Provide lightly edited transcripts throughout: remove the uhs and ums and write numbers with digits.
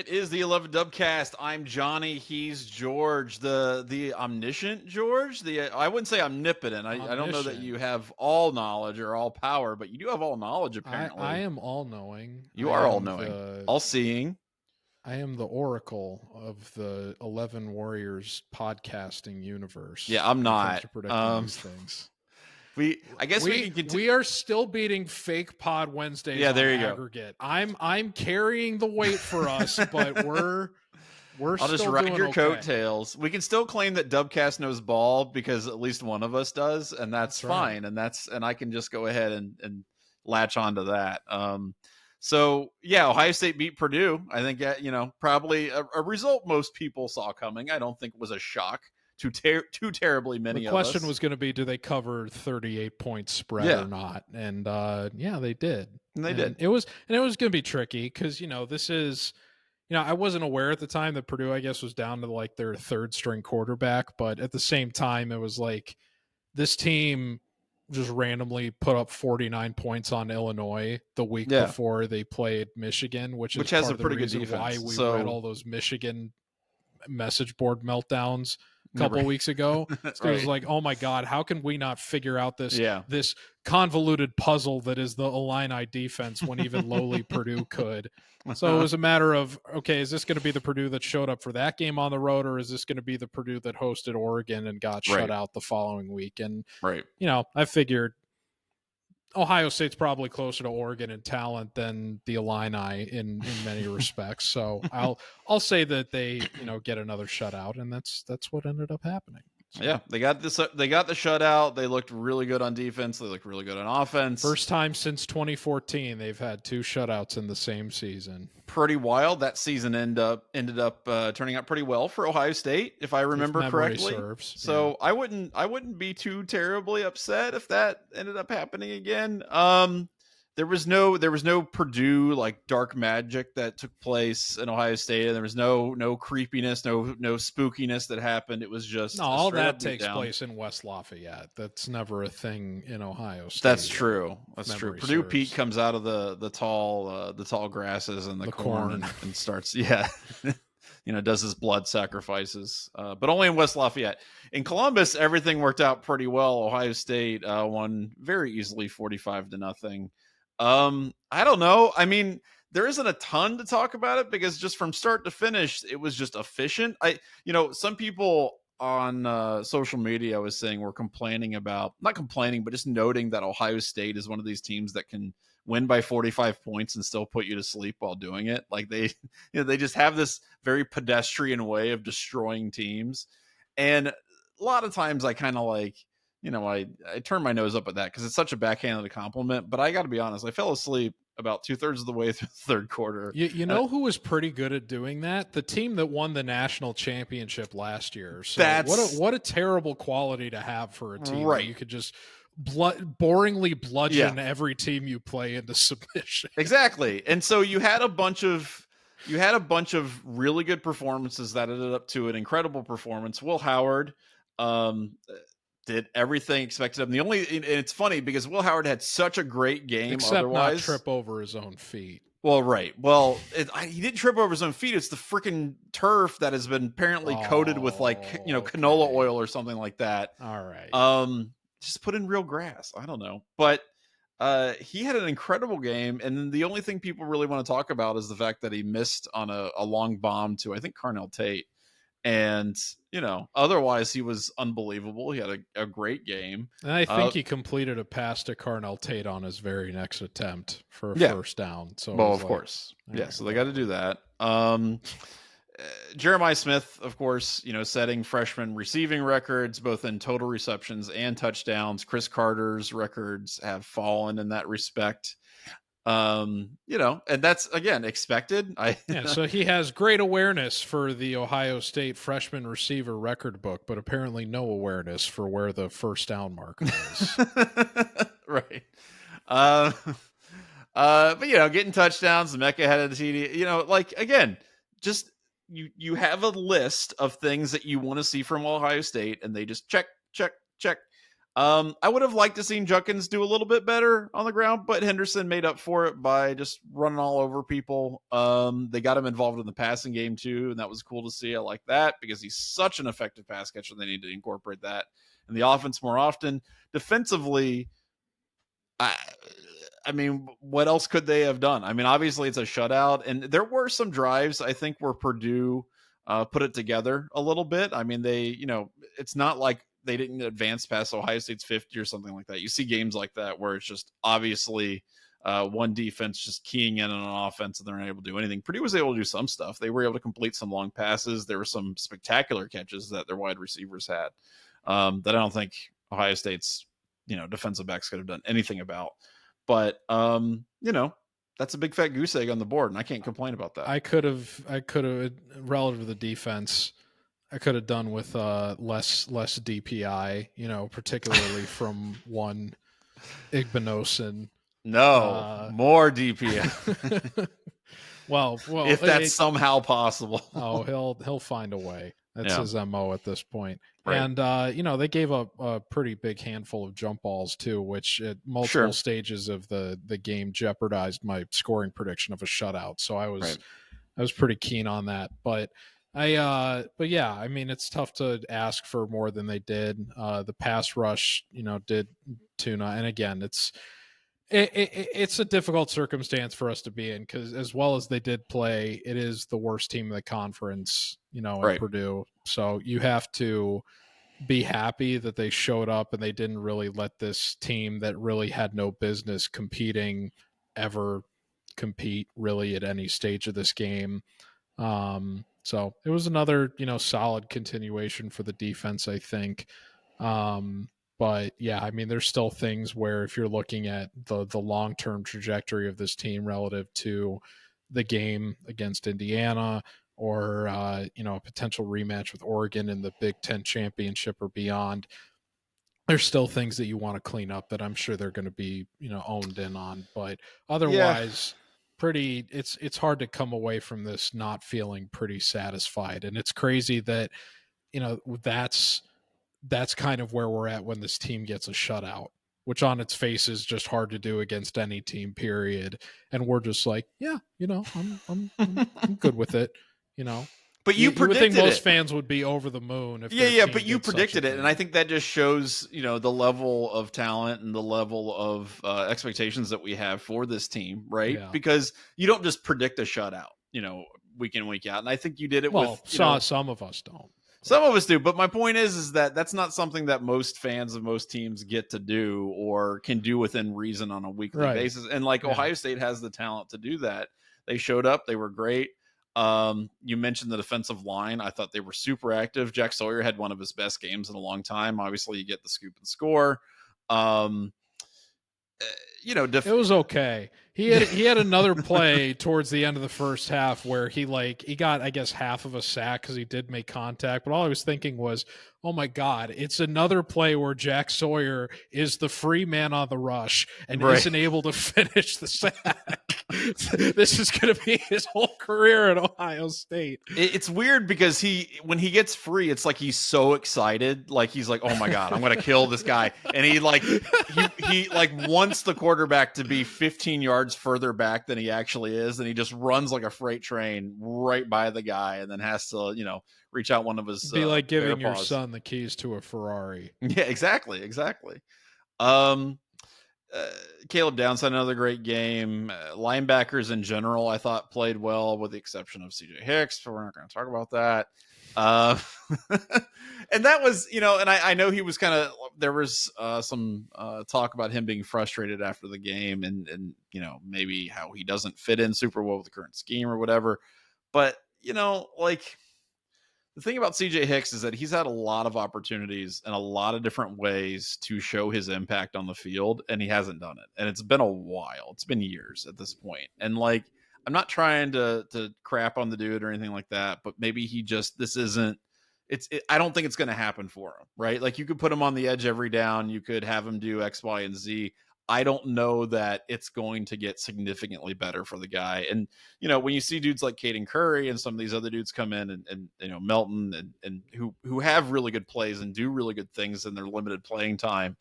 It is the 11 Dubcast. I'm Johnny. He's George, the omniscient George. I wouldn't say omnipotent. I don't know that you have all knowledge or all power, but you do have all knowledge. Apparently, I am all knowing. You are all knowing, all seeing. I am the oracle of the 11 Warriors podcasting universe. Yeah, I'm not predicting these things. I guess we can continue. We are still beating fake Pod Wednesdays. Yeah, there on you aggregate. Go. I'm carrying the weight for us, but we're I'll just ride your coattails. We can still claim that Dubcast knows ball because at least one of us does, and that's fine. Right. And I can just go ahead and latch onto that. So yeah, Ohio State beat Purdue. I think probably a result most people saw coming. I don't think it was a shock too terribly many of us. The question was going to be, do they cover 38 point spread or not? And they did. And they did. It was going to be tricky because this is. I wasn't aware at the time that Purdue, I guess, was down to like their third string quarterback. But at the same time, it was like this team just randomly put up 49 points on Illinois the week before they played Michigan, which has a pretty good defense. Why we read all those Michigan message board meltdowns a couple weeks ago. It was like, oh my God, how can we not figure out this convoluted puzzle that is the Illini defense when even lowly Purdue could? So it was a matter of, okay, is this going to be the Purdue that showed up for that game on the road, or is this going to be the Purdue that hosted Oregon and got shut out the following week? And, I figured Ohio State's probably closer to Oregon in talent than the Illini in many respects. So I'll say that they, get another shutout, and that's what ended up happening. So. Yeah, they got the shutout. They looked really good on defense. They looked really good on offense. First time since 2014 they've had two shutouts in the same season. Pretty wild. That season ended up turning out pretty well for Ohio State, if I remember correctly. Serves, so I wouldn't be too terribly upset if that ended up happening again. There was no Purdue like dark magic that took place in Ohio State, and there was no creepiness, no spookiness that happened. It was just all that takes place in West Lafayette. That's never a thing in Ohio State. That's true. That's true. Purdue Pete comes out of the tall grasses and the corn and starts does his blood sacrifices, but only in West Lafayette. In Columbus, everything worked out pretty well. Ohio State won very easily, 45-0. I don't know. I mean, there isn't a ton to talk about it because just from start to finish, it was just efficient. Some people on social media was saying we're complaining about, not complaining, but just noting that Ohio State is one of these teams that can win by 45 points and still put you to sleep while doing it. Like they just have this very pedestrian way of destroying teams. And a lot of times I kind of like, I turn my nose up at that because it's such a backhanded compliment. But I got to be honest, I fell asleep about 2/3 of the way through the third quarter. You know who was pretty good at doing that? The team that won the national championship last year. So what a terrible quality to have for a team. Right. You could just boringly bludgeon every team you play into submission. Exactly. And so you had a bunch of really good performances that ended up to an incredible performance. Will Howard did everything expected of him. It's funny because Will Howard had such a great game. Except otherwise, not trip over his own feet. Well, right. Well, he didn't trip over his own feet. It's the freaking turf that has been apparently coated with canola oil or something like that. All right. Just put in real grass. I don't know. But he had an incredible game. And then the only thing people really want to talk about is the fact that he missed on a long bomb to, I think, Carnell Tate. And, otherwise he was unbelievable. He had a great game. And I think he completed a pass to Carnell Tate on his very next attempt for a first down. So, of course. Yeah. So they got to do that. Jeremiah Smith, of course, setting freshman receiving records, both in total receptions and touchdowns. Chris Carter's records have fallen in that respect. And that's again expected. So he has great awareness for the Ohio State freshman receiver record book, but apparently no awareness for where the first down marker is. Right. But getting touchdowns, the Mecca had a TD, again, just you have a list of things that you want to see from Ohio State, and they just check. I would have liked to seen Judkins do a little bit better on the ground, but Henderson made up for it by just running all over people. They got him involved in the passing game too, and that was cool to see. I like that because he's such an effective pass catcher. They need to incorporate that in the offense more often. Defensively, I mean, what else could they have done? I mean, obviously it's a shutout, and there were some drives, I think, where Purdue put it together a little bit. I mean, it's not like they didn't advance past Ohio State's 50 or something like that. You see games like that where it's just obviously one defense just keying in on an offense and they're not able to do anything. Purdue was able to do some stuff. They were able to complete some long passes. There were some spectacular catches that their wide receivers had that I don't think Ohio State's defensive backs could have done anything about. But that's a big fat goose egg on the board, and I can't complain about that. I could have relative to the defense, I could have done with less DPI, particularly from one Igbinosin. No, more DPI. well, if that's somehow possible. He'll find a way. That's his MO at this point. Right. And, they gave up a pretty big handful of jump balls too, which at multiple stages of the game jeopardized my scoring prediction of a shutout. So I was pretty keen on that. But yeah, I mean, it's tough to ask for more than they did. The pass rush, did tuna. And again, it's a difficult circumstance for us to be in because as well as they did play, it is the worst team in the conference, in Purdue. So you have to be happy that they showed up and they didn't really let this team that really had no business competing ever compete really at any stage of this game. So it was another, solid continuation for the defense, I think. But yeah, I memean, there's still things where if you're looking at the long-term trajectory of this team relative to the game against Indiana or, a potential rematch with Oregon in the Big Ten championship or beyond, there's still things that you want to clean up that I'm sure they're going to be, owned in on. But otherwise, it's hard to come away from this not feeling pretty satisfied. And it's crazy that, that's kind of where we're at when this team gets a shutout, which on its face is just hard to do against any team, period. And we're just like, yeah, I'm good with it, But you predicted would think most fans would be over the moon. If but you predicted it. And I think that just shows, the level of talent and the level of expectations that we have for this team, right? Yeah. Because you don't just predict a shutout, week in, week out. And I think you did it with... some of us don't. Some of us do, but my point is that that's not something that most fans of most teams get to do or can do within reason on a weekly basis. And Ohio State has the talent to do that. They showed up. They were great. You mentioned the defensive line. I thought they were super active. Jack Sawyer had one of his best games in a long time. Obviously, you get the scoop and score. It was okay. He had another play towards the end of the first half where he got, I guess, half of a sack because he did make contact. But all I was thinking was, oh my God, it's another play where Jack Sawyer is the free man on the rush and isn't able to finish the sack. This is going to be his whole career at Ohio State. It's weird because when he gets free, it's like he's so excited. Like he's like, oh my God, I'm going to kill this guy. And he wants the quarterback to be 15 yards further back than he actually is. And he just runs like a freight train right by the guy and then has to, reach out one of his... Be like giving your son the keys to a Ferrari. Yeah, exactly. Caleb Downs had another great game. Linebackers in general, I thought, played well, with the exception of CJ Hicks, but we're not going to talk about that. And that was, and I know he was there was some talk about him being frustrated after the game and maybe how he doesn't fit in super well with the current scheme or whatever. But, the thing about CJ Hicks is that he's had a lot of opportunities in a lot of different ways to show his impact on the field, and he hasn't done it. And it's been a while. It's been years at this point. And I'm not trying to crap on the dude or anything like that, but maybe he just, I don't think it's going to happen for him, right? You could put him on the edge every down. You could have him do X, Y, and Z. I don't know that it's going to get significantly better for the guy. And, when you see dudes like Caden Curry and some of these other dudes come in and Melton and who have really good plays and do really good things in their limited playing time,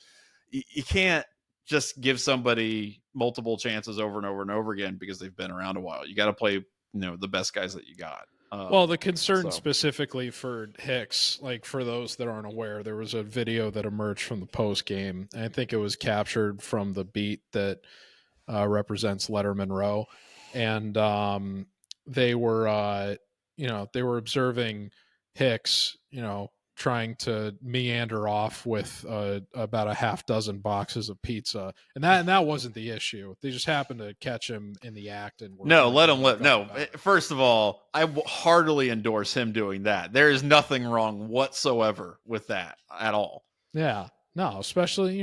you can't just give somebody multiple chances over and over and over again because they've been around a while. You got to play, the best guys that you got. Well, the concern specifically for Hicks, like for those that aren't aware, there was a video that emerged from the post game. I think it was captured from the beat that represents Letterman Row, and they were, they were observing Hicks, trying to meander off with about a half dozen boxes of pizza, and that wasn't the issue. They just happened to catch him in the act, and let him live. No, first of all, I heartily endorse him doing that. There is nothing wrong whatsoever with that at all. Yeah, no, especially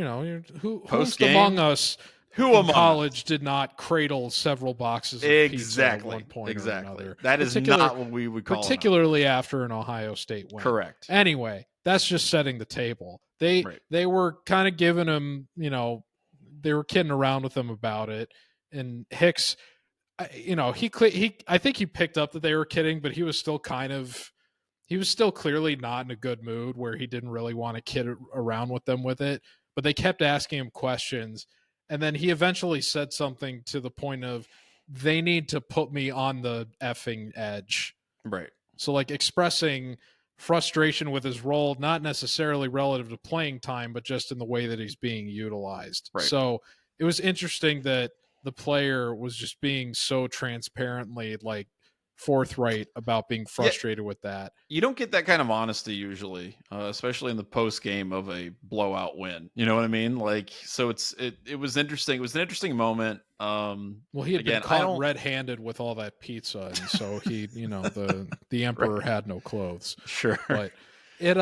who's among us. Who in college did not cradle several boxes of pizza at one point or another? That is not what we would call particularly after an Ohio State win. Correct. Anyway, that's just setting the table. They were kind of giving him, they were kidding around with him about it. And Hicks, I think he picked up that they were kidding, but he was still clearly not in a good mood where he didn't really want to kid around with them with it. But they kept asking him questions. And then he eventually said something to the point of, they need to put me on the effing edge. Right. So expressing frustration with his role, not necessarily relative to playing time, but just in the way that he's being utilized. Right. So it was interesting that the player was just being so transparently forthright about being frustrated with that. You don't get that kind of honesty usually, especially in the post game of a blowout win. You know what I mean? So it was interesting. It was an interesting moment. Well, he had been caught red-handed with all that pizza, and so he, the emperor had no clothes. Sure, but it,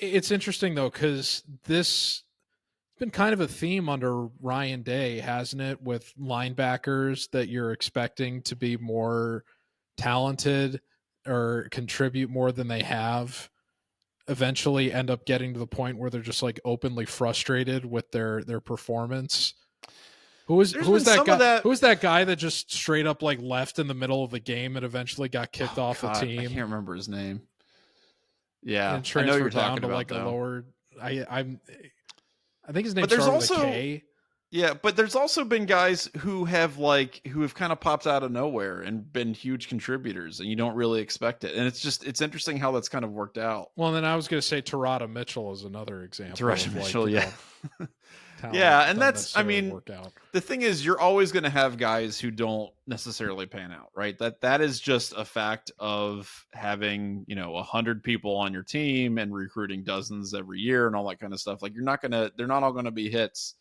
it's interesting though because this. Been kind of a theme under Ryan Day, hasn't it, with linebackers that you're expecting to be more talented or contribute more than they have, eventually end up getting to the point where they're just openly frustrated with their performance. Who was that guy? Who was that guy that just straight up left in the middle of the game and eventually got kicked off the team? I can't remember his name. Yeah, and transferred I know you're down talking to about a lower. I think his name started with a K. Yeah, but there's also been guys who have kind of popped out of nowhere and been huge contributors, and you don't really expect it. And it's interesting how that's kind of worked out. Well, then I was going to say Terada Mitchell is another example. Terada Mitchell, yeah. Yeah, and that's, the thing is, you're always going to have guys who don't necessarily pan out, right? That is just a fact of having, 100 people on your team and recruiting dozens every year and all that kind of stuff. They're not all going to be hits.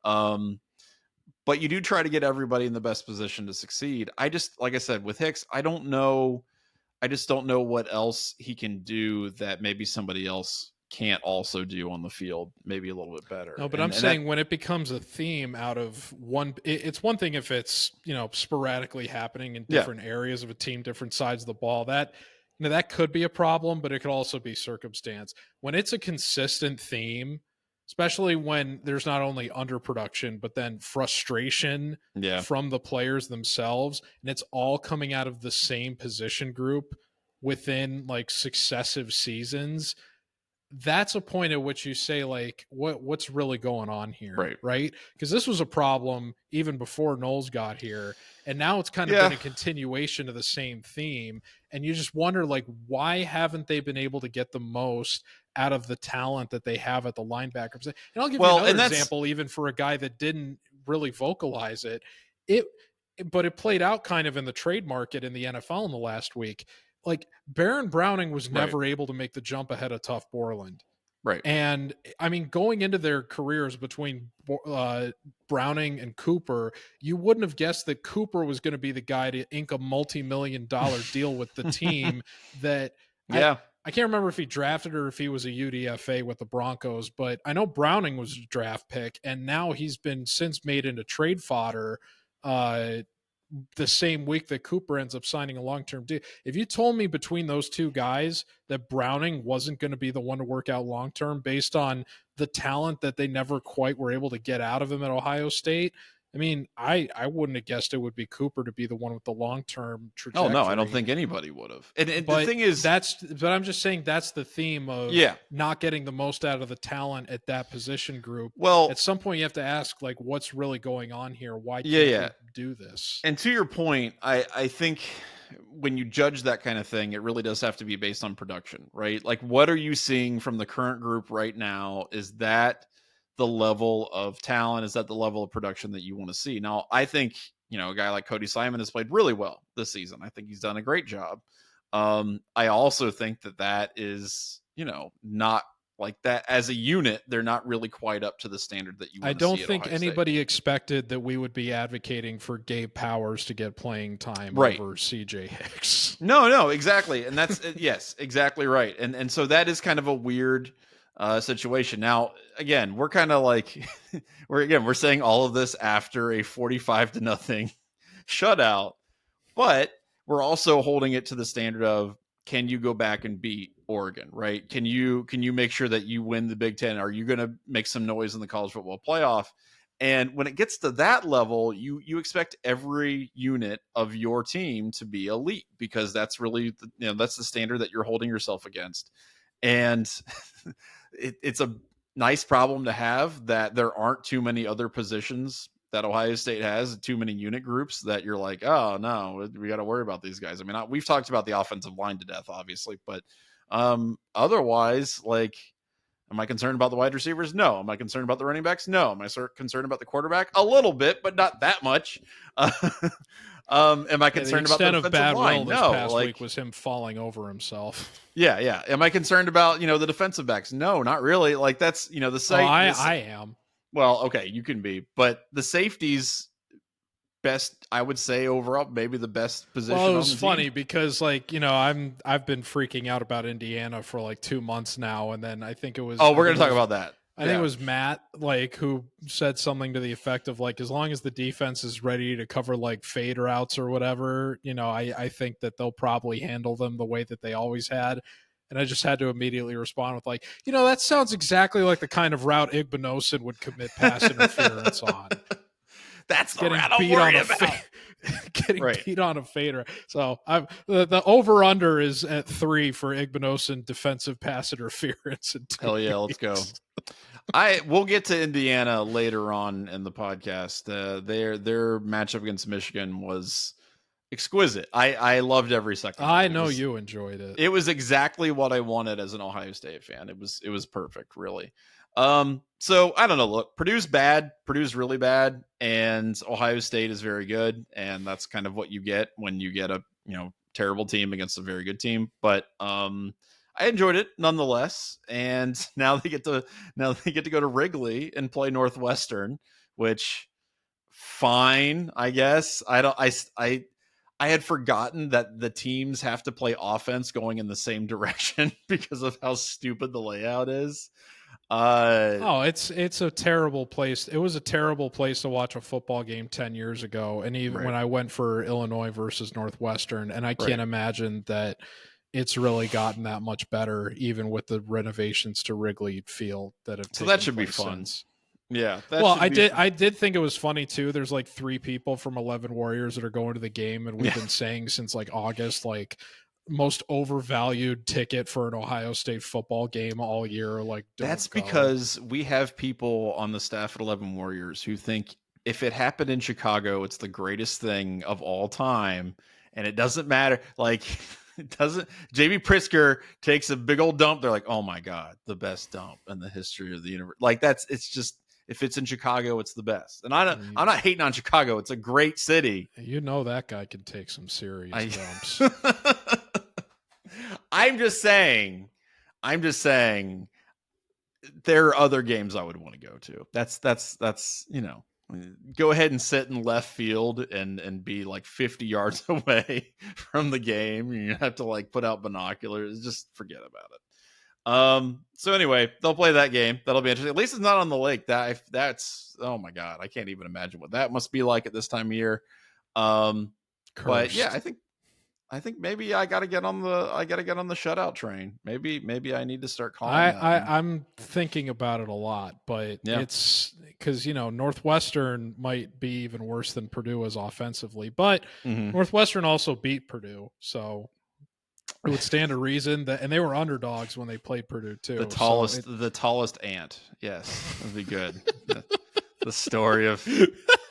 But you do try to get everybody in the best position to succeed. Like I said, with Hicks, I just don't know what else he can do that maybe somebody else can't also do on the field, maybe a little bit better. No, but I'm saying when it becomes a theme out of one, it's one thing if it's, sporadically happening in different areas of a team, different sides of the ball, that could be a problem, but it could also be circumstance. When it's a consistent theme, especially when there's not only underproduction, but then frustration from the players themselves, and it's all coming out of the same position group within successive seasons, that's a point at which you say what's really going on here, right? Because this was a problem even before Knowles got here, and now it's kind of been a continuation of the same theme, and you just wonder why haven't they been able to get the most out of the talent that they have at the linebacker position? And I'll give you another example, even for a guy that didn't really vocalize it, but it played out kind of in the trade market in the NFL in the last week. Baron Browning was never able to make the jump ahead of Tough Borland. Right. And going into their careers between Browning and Cooper, you wouldn't have guessed that Cooper was going to be the guy to ink a multi-million-dollar deal with the team that I can't remember if he drafted or if he was a UDFA with the Broncos, but I know Browning was a draft pick, and now he's been since made into trade fodder the same week that Cooper ends up signing a long-term deal. If you told me between those two guys that Browning wasn't going to be the one to work out long-term based on the talent that they never quite were able to get out of him at Ohio State, I mean, I wouldn't have guessed it would be Cooper to be the one with the long-term trajectory. Oh no, I don't think anybody would have. And the thing is, but I'm just saying that's the theme of not getting the most out of the talent at that position group. Well, at some point you have to ask, like, what's really going on here? Why can't you do this? And to your point, I think when you judge that kind of thing, it really does have to be based on production, right? Like, what are you seeing from the current group right now? Is that the level of talent? Is that the level of production that you want to see? Now, I think, a guy like Cody Simon has played really well this season. I think he's done a great job. I also think that is, not like that as a unit. They're not really quite up to the standard that you want to see. I don't think anybody expected that we would be advocating for Gabe Powers to get playing time over CJ Hicks. No, exactly. And that's, yes, exactly right. And so that is kind of a weird situation. Now, again, we're kind of like, we're saying all of this after a 45-0 shutout, but we're also holding it to the standard of, can you go back and beat Oregon, right? Can you make sure that you win the Big Ten? Are you going to make some noise in the college football playoff? And when it gets to that level, you expect every unit of your team to be elite, because that's really, that's the standard that you're holding yourself against. And it's a nice problem to have that there aren't too many other positions that Ohio State has, too many unit groups that you're like, oh no, we got to worry about these guys. I mean, we've talked about the offensive line to death, obviously, but otherwise, like, am I concerned about the wide receivers? No. Am I concerned about the running backs? No. Am I concerned about the quarterback? A little bit, but not that much. Am I concerned about the defensive line? This past week was him falling over himself. Yeah. Am I concerned about, the defensive backs? No, not really. Like, that's, the site. I am. Well, okay, you can be, but the safeties best, I would say, overall, maybe the best position. Well, it was funny because, like, I've been freaking out about Indiana for like 2 months now, and then I think it was. Oh, we're going to talk about that. I think it was Matt, like, who said something to the effect of, like, as long as the defense is ready to cover like fade routes or whatever, I think that they'll probably handle them the way that they always had. And I just had to immediately respond with, like, that sounds exactly like the kind of route Igbinosun would commit pass interference on. That's the route I'm worried about. Getting beat on a fader. So the over-under is at 3 for Igbinosun defensive pass interference. Hell yeah, let's go. We'll get to Indiana later on in the podcast. Their matchup against Michigan was exquisite. I loved every second. I know you enjoyed it. It was exactly what I wanted as an Ohio State fan. It was perfect, really. So I don't know. Look, Purdue's bad. Purdue's really bad, and Ohio State is very good, and that's kind of what you get when you get a terrible team against a very good team. But I enjoyed it nonetheless. And now they get to go to Wrigley and play Northwestern, which fine, I guess. I had forgotten that the teams have to play offense going in the same direction because of how stupid the layout is. It's a terrible place. It was a terrible place to watch a football game 10 years ago. And even when I went for Illinois versus Northwestern, and I can't imagine that it's really gotten that much better, even with the renovations to Wrigley Field that have taken place. So that should be fun. Since. Yeah. I did think it was funny too. There's like 3 people from 11 Warriors that are going to the game, and we've been saying since like August, like, most overvalued ticket for an Ohio State football game all year. Like, that's because we have people on the staff at 11 Warriors who think if it happened in Chicago, it's the greatest thing of all time, and it doesn't matter. Like, it doesn't. JB Pritzker takes a big old dump. They're like, oh my God, the best dump in the history of the universe. Like, it's just, if it's in Chicago, it's the best. And I'm not hating on Chicago. It's a great city. That guy can take some serious dumps. I'm just saying there are other games I would want to go to. That's go ahead and sit in left field and be like 50 yards away from the game. You have to like put out binoculars. Just forget about it. So anyway, they'll play that game. That'll be interesting. At least it's not on the lake. That's oh my God, I can't even imagine what that must be like at this time of year. But yeah, I think maybe I got to get on the shutout train. Maybe I need to start calling I'm thinking about it a lot, but it's because, Northwestern might be even worse than Purdue is offensively, but Northwestern also beat Purdue. So it would stand to reason that, and they were underdogs when they played Purdue too. The tallest ant. Yes, that'd be good. The story of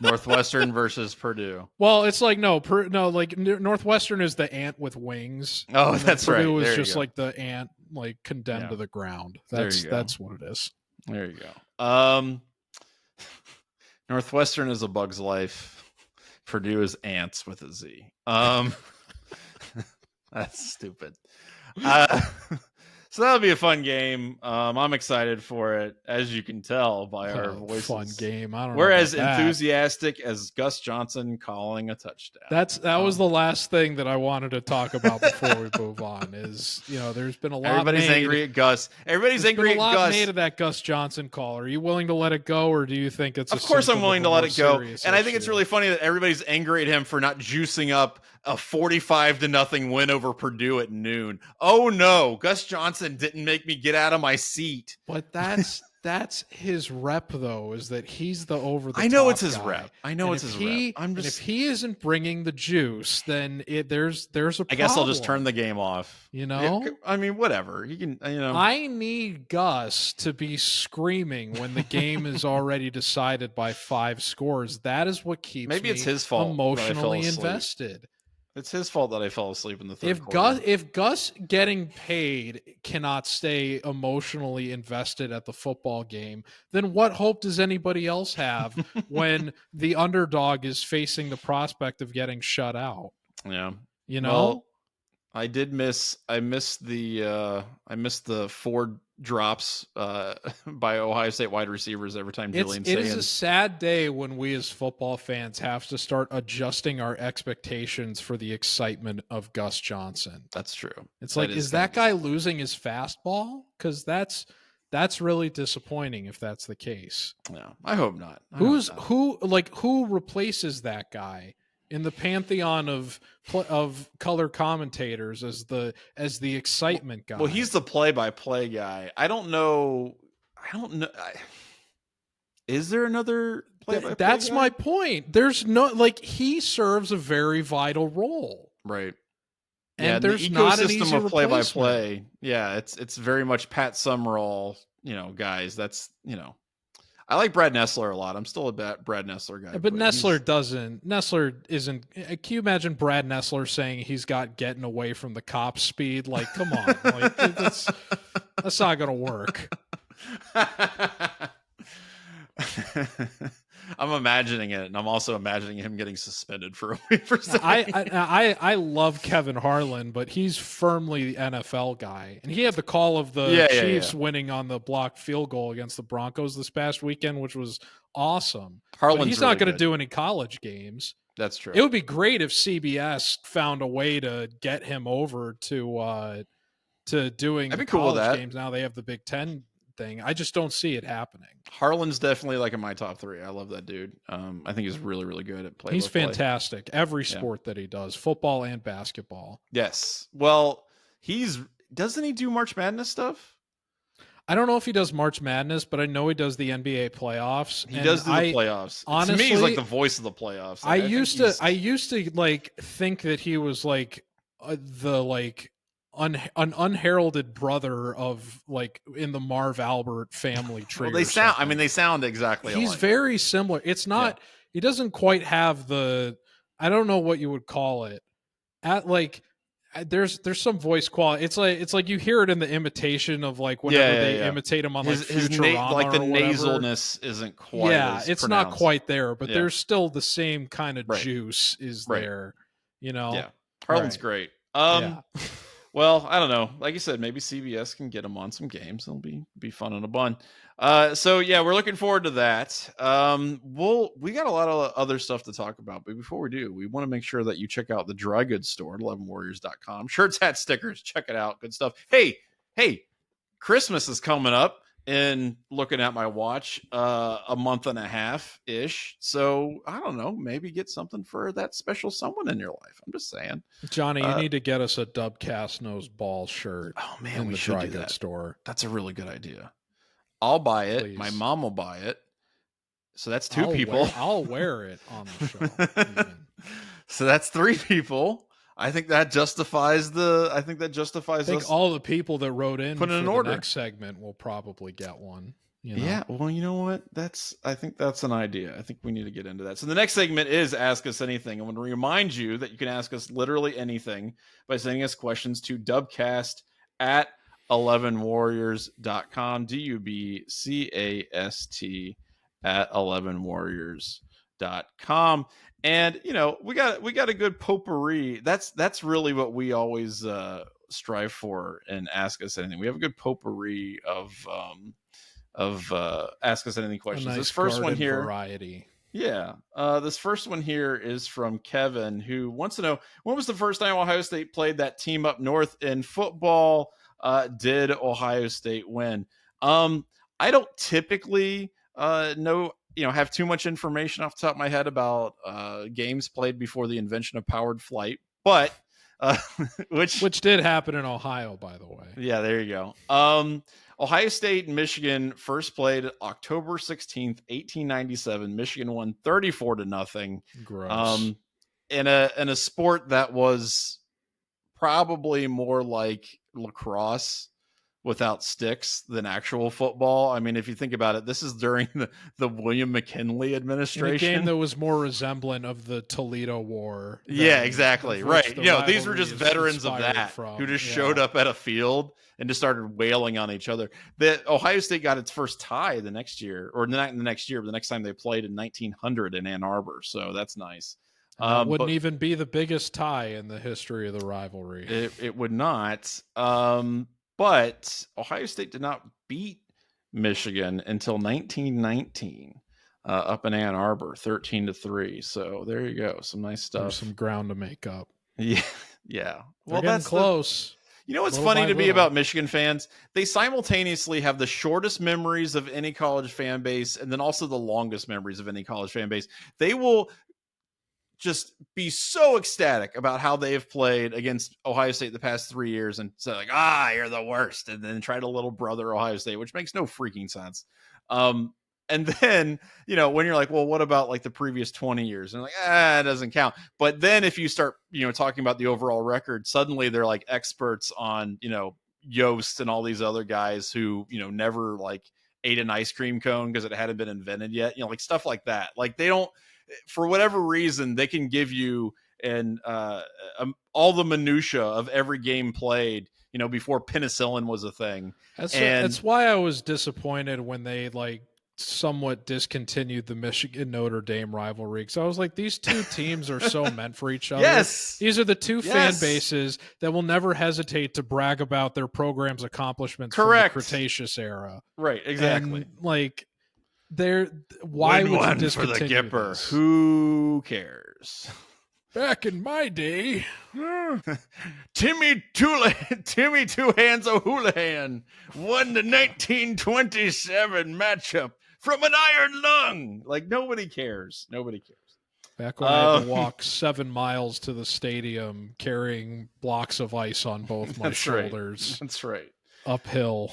Northwestern versus Purdue. Well, it's like like Northwestern is the ant with wings. Oh, that's right. Purdue is just like the ant, like condemned to the ground. That's what it is. There you go. Northwestern is a bug's life. Purdue is ants with a Z. That's stupid. So that'll be a fun game. I'm excited for it, as you can tell by our voices. Fun game. I don't know. We're as enthusiastic as Gus Johnson calling a touchdown. That was the last thing that I wanted to talk about before we move on. Is there's been a lot. Everybody's angry at Gus. Everybody's angry at Gus. A lot made of that Gus Johnson call. Are you willing to let it go, or do you think it's? Of course, I'm willing to let it go. And I think it's really funny that everybody's angry at him for not juicing up a 45-0 win over Purdue at noon. Oh no, Gus Johnson didn't make me get out of my seat. But that's his rep, though, is that he's the over the top. I know it's his guy. Rep. I know it's his rep. If he isn't bringing the juice, then there's a problem. I guess I'll just turn the game off. I mean, whatever. He can. I need Gus to be screaming when the game is already decided by 5 scores. That is what keeps it's his fault emotionally invested. It's his fault that I fell asleep in the third quarter. If Gus getting paid cannot stay emotionally invested at the football game, then what hope does anybody else have when the underdog is facing the prospect of getting shut out? Yeah. Well, I missed the 4 drops by Ohio State wide receivers every time Julian It is a sad day when we as football fans have to start adjusting our expectations for the excitement of Gus Johnson. That's true. It's like, is that guy losing his fastball? Because that's really disappointing if that's the case. No, I hope not. Who replaces that guy in the pantheon of color commentators as the excitement guy? Well, he's the play-by-play guy. I don't know. Is there another play-by-play That's guy? my point. There's no, he serves a very vital role. Right. And there's not an easy of play-by-play. Yeah, it's very much Pat Summerall, guys. That's, I like Brad Nessler a lot. I'm still a Brad Nessler guy. But Nessler isn't. Can you imagine Brad Nessler saying he's got getting away from the cops speed? Like, come on. That's not going to work. I'm imagining it, and I'm also imagining him getting suspended for a week for saying. I love Kevin Harlan, but he's firmly the NFL guy, and he had the call of the Chiefs winning on the blocked field goal against the Broncos this past weekend, which was awesome. But he's not going to do any college games. That's true. It would be great if CBS found a way to get him over to doing college games. Now they have the Big Ten thing. I just don't see it happening. Harlan's definitely in my top 3. I love that dude. I think he's really, really good at play. He's fantastic. Every sport that he does, football and basketball. Yes. Well, doesn't he do March Madness stuff? I don't know if he does March Madness, but I know he does the NBA playoffs. He does do the playoffs. Honestly, to me, he's like the voice of the playoffs. I used to think that he was an unheralded brother of in the Marv Albert family tree. Well, they sound exactly alike. He's very similar. It's not, he doesn't quite have I don't know what you would call it. There's some voice quality. It's like you hear it in the imitation of whenever they imitate him on Futurama the nasalness isn't quite as it's pronounced. Not quite there, but there's still the same kind of juice is there, Yeah. Harlan's great. Well, I don't know. Like you said, maybe CBS can get him on some games. It'll be fun in a bun. So yeah, we're looking forward to that. We got a lot of other stuff to talk about, but before we do, we want to make sure that you check out the dry goods store at 11warriors.com. Shirts, hats, stickers, check it out. Good stuff. Hey, Christmas is coming up in looking at my watch, a month and a half ish. So I don't know, maybe get something for that special someone in your life. I'm just saying, Johnny, you need to get us a Dubcast Knows Ball shirt. Oh man, in we the should dry do goods that. store. That's a really good idea. I'll buy it. Please. My mom will buy it. So that's 2 people. I'll wear it on the show. So that's 3 people. I think that justifies I think all the people that wrote in put in an the order. Next segment will probably get one. Yeah, well, you know what? I think that's an idea. I think we need to get into that. So the next segment is Ask Us Anything. I want to remind you that you can ask us literally anything by sending us questions to dubcast at 11warriors.com. DUBCAST at 11warriors.com. And we got a good potpourri. That's really what we always strive for and Ask Us Anything. We have a good potpourri of Ask Us Anything questions. Nice this first one here, variety. Yeah. This first one here is from Kevin, who wants to know, when was the first time Ohio State played that team up north in football? Did Ohio State win? I don't typically have too much information off the top of my head about games played before the invention of powered flight, but which did happen in Ohio, by the way. Yeah, there you go. Ohio State and Michigan first played October 16th, 1897. Michigan won 34-0. Gross. In a sport that was probably more like lacrosse without sticks than actual football. I mean, if you think about it, this is during the William McKinley administration. In a game that was more resemblant of the Toledo War. Yeah, exactly. Right. These were just veterans of that who just showed up at a field and just started wailing on each other. The Ohio State got its first tie the next year, or not the next year, but the next time they played in 1900 in Ann Arbor. So that's nice. Wouldn't even be the biggest tie in the history of the rivalry. It would not. But Ohio State did not beat Michigan until 1919 up in Ann Arbor, 13-3. So there you go. Some nice stuff. There's some ground to make up. Yeah. Yeah. Well, that's close. You know what's funny to me about Michigan fans? They simultaneously have the shortest memories of any college fan base and then also the longest memories of any college fan base. They will just be so ecstatic about how they've played against Ohio State the past 3 years and say like, you're the worst. And then try to little brother Ohio State, which makes no freaking sense. And then, when you're like, well, what about like the previous 20 years? And like, it doesn't count. But then if you start, talking about the overall record, suddenly they're like experts on, Yost and all these other guys who, never like ate an ice cream cone because it hadn't been invented yet, like stuff like that. Like they don't, for whatever reason, they can give you all the minutia of every game played, before penicillin was a thing. That's why I was disappointed when they like somewhat discontinued the Michigan Notre Dame rivalry. So I was like, these two teams are so meant for each other. Yes. These are the two fan bases that will never hesitate to brag about their program's accomplishments from the Cretaceous era. Right. Exactly. And like, why would you discontinue for the Gipper? This? Who cares? Back in my day, Timmy Two Hands O'Houlihan won the 1927 matchup from an iron lung. Like nobody cares. Nobody cares. Back when I had to walk 7 miles to the stadium carrying blocks of ice on both my shoulders. That's right. Uphill.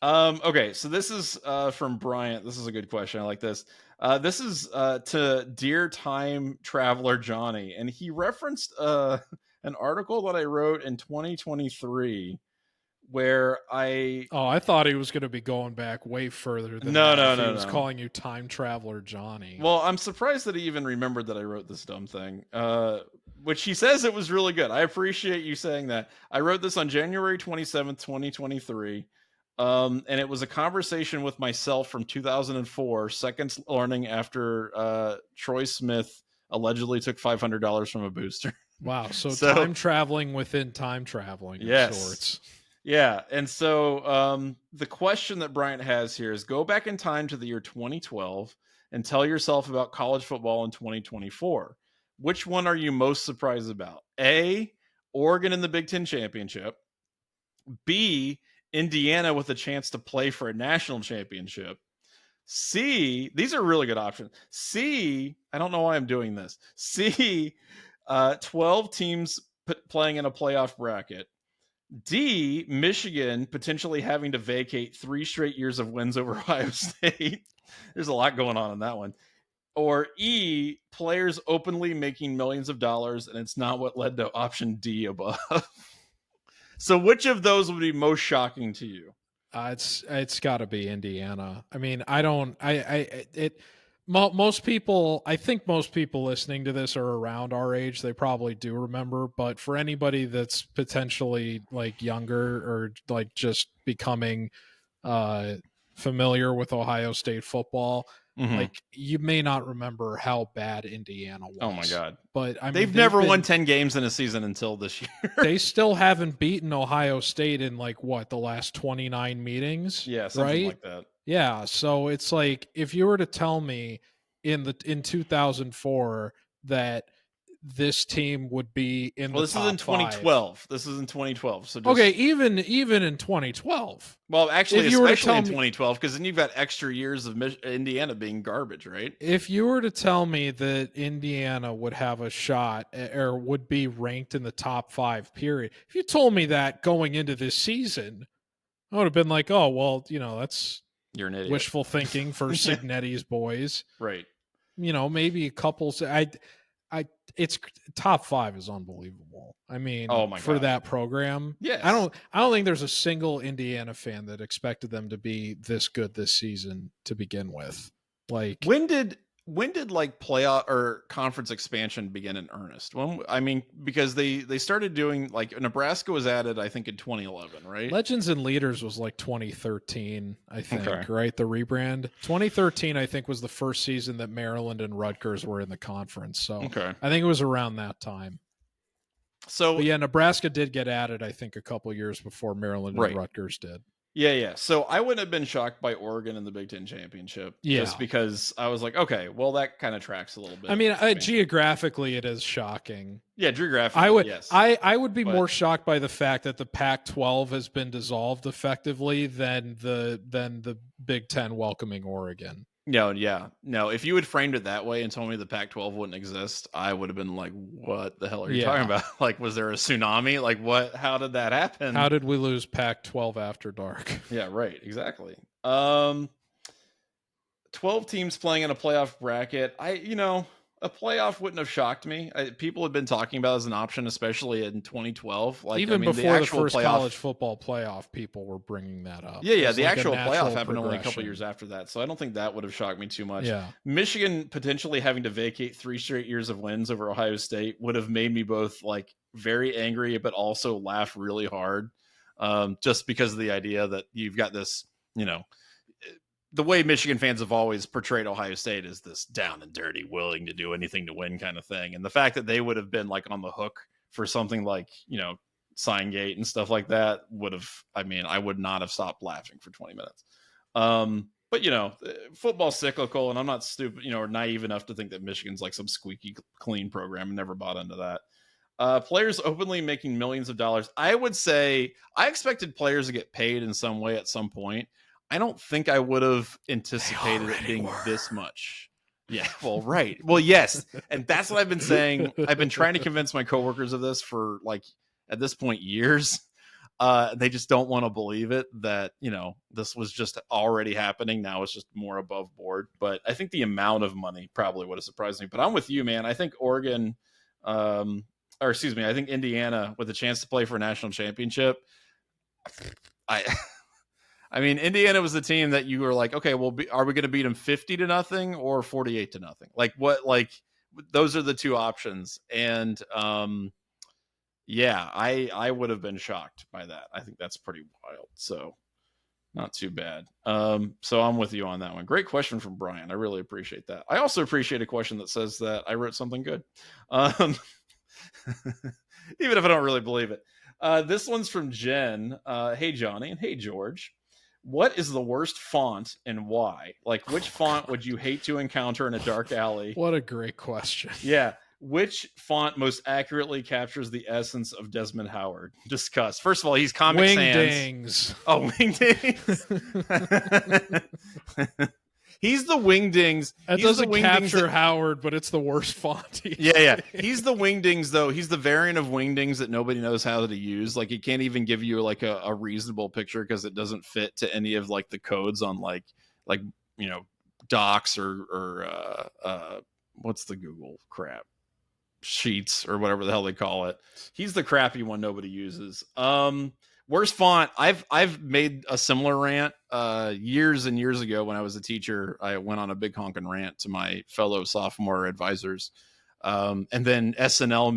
Okay, so this is from Bryant. This is a good question. I like this. This is to Dear Time Traveler Johnny, and he referenced an article that I wrote in 2023 where I thought he was going to be going back way further than that. He was calling you Time Traveler Johnny. Well, I'm surprised that he even remembered that I wrote this dumb thing. Which he says it was really good. I appreciate you saying that. I wrote this on January 27th, 2023. And it was a conversation with myself from 2004, seconds learning after Troy Smith allegedly took $500 from a booster. Wow. So time traveling within time traveling of sorts. Yeah. And so the question that Bryant has here is go back in time to the year 2012 and tell yourself about college football in 2024. Which one are you most surprised about? A, Oregon in the Big Ten Championship. B, Indiana with a chance to play for a national championship. C, these are really good options. C, I don't know why I'm doing this. C, 12 teams playing in a playoff bracket. D, Michigan potentially having to vacate 3 straight years of wins over Ohio State. There's a lot going on in that one. Or E, players openly making millions of dollars, and it's not what led to option D above. So which of those would be most shocking to you? It's got to be Indiana. I mean, most people, I think most people listening to this are around our age. They probably do remember, but for anybody that's potentially like younger or like just becoming familiar with Ohio State football, like you may not remember how bad Indiana was. Oh my God. But I mean, they've never won 10 games in a season until this year. They still haven't beaten Ohio State in like the last 29 meetings. Yeah, something like that. Yeah. So it's like, if you were to tell me in 2004 that this team would be in this is in 2012. This is in 2012. So okay, even in 2012. Well, actually, especially in 2012, because then you've got extra years of Indiana being garbage, right? If you were to tell me that Indiana would have a shot or would be ranked in the top 5, period. If you told me that going into this season, I would have been like, oh, well, that's you're an idiot. Wishful thinking for Signetti's boys, right? Maybe a couple. It's top 5 is unbelievable. I mean, for that program, yes. I don't think there's a single Indiana fan that expected them to be this good this season to begin with. Like, when did like playoff or conference expansion begin in earnest? Because they started doing, like, Nebraska was added, I think, in 2011, right? Legends and Leaders was like 2013, I think, right? The rebrand. 2013, I think, was the first season that Maryland and Rutgers were in the conference. So I think it was around that time. So but yeah, Nebraska did get added, I think, a couple years before Maryland and Rutgers did. Yeah. So I wouldn't have been shocked by Oregon in the Big Ten championship. Just because I was like, okay, well, that kind of tracks a little bit. I mean, geographically, it is shocking. Yeah, geographically, yes. I would be more shocked by the fact that the Pac-12 has been dissolved effectively than the Big Ten welcoming Oregon. No. If you had framed it that way and told me the Pac-12 wouldn't exist, I would have been like, what the hell are you talking about? Like, was there a tsunami? Like, what? How did that happen? How did we lose Pac-12 after dark? Yeah, right. Exactly. 12 teams playing in a playoff bracket. A playoff wouldn't have shocked me. People had been talking about it as an option, especially in 2012. Like, even before the first college football playoff, people were bringing that up. Yeah. The actual playoff happened only a couple years after that, so I don't think that would have shocked me too much. Yeah. Michigan potentially having to vacate 3 straight years of wins over Ohio State would have made me both like very angry, but also laugh really hard, just because of the idea that you've got this, the way Michigan fans have always portrayed Ohio State as this down and dirty, willing to do anything to win kind of thing. And the fact that they would have been like on the hook for something like, Signgate and stuff like that I would not have stopped laughing for 20 minutes. But football's cyclical, and I'm not stupid, or naive enough to think that Michigan's like some squeaky clean program. I never bought into that. Players openly making millions of dollars. I would say I expected players to get paid in some way at some point. I don't think I would have anticipated it being this much. Yeah, well, right. Well, yes. And that's what I've been saying. I've been trying to convince my coworkers of this for, like, at this point, years. They just don't want to believe it that, this was just already happening. Now it's just more above board. But I think the amount of money probably would have surprised me. But I'm with you, man. I think I think Indiana with a chance to play for a national championship. I mean, Indiana was the team that you were like, okay, well, are we going to beat them 50-0 or 48-0? Like, what? Like, those are the two options. And I would have been shocked by that. I think that's pretty wild. So, not too bad. So I'm with you on that one. Great question from Brian. I really appreciate that. I also appreciate a question that says that I wrote something good, even if I don't really believe it. This one's from Jen. Hey, Johnny, and hey, George. What is the worst font and why? Like, which font would you hate to encounter in a dark alley? What a great question. Yeah. Which font most accurately captures the essence of Desmond Howard? Discuss. First of all, he's Comic Sans. Wingdings. Oh, Wingdings. He's the Wingdings. It doesn't capture Howard, but it's the worst font. Yeah. He's the Wingdings, though. He's the variant of Wingdings that nobody knows how to use. Like, it can't even give you like a reasonable picture because it doesn't fit to any of like the codes on like docs or what's the Google crap sheets or whatever the hell they call it. He's the crappy one nobody uses. Worst font. I've made a similar rant years and years ago when I was a teacher. I went on a big honking rant to my fellow sophomore advisors, and then SNL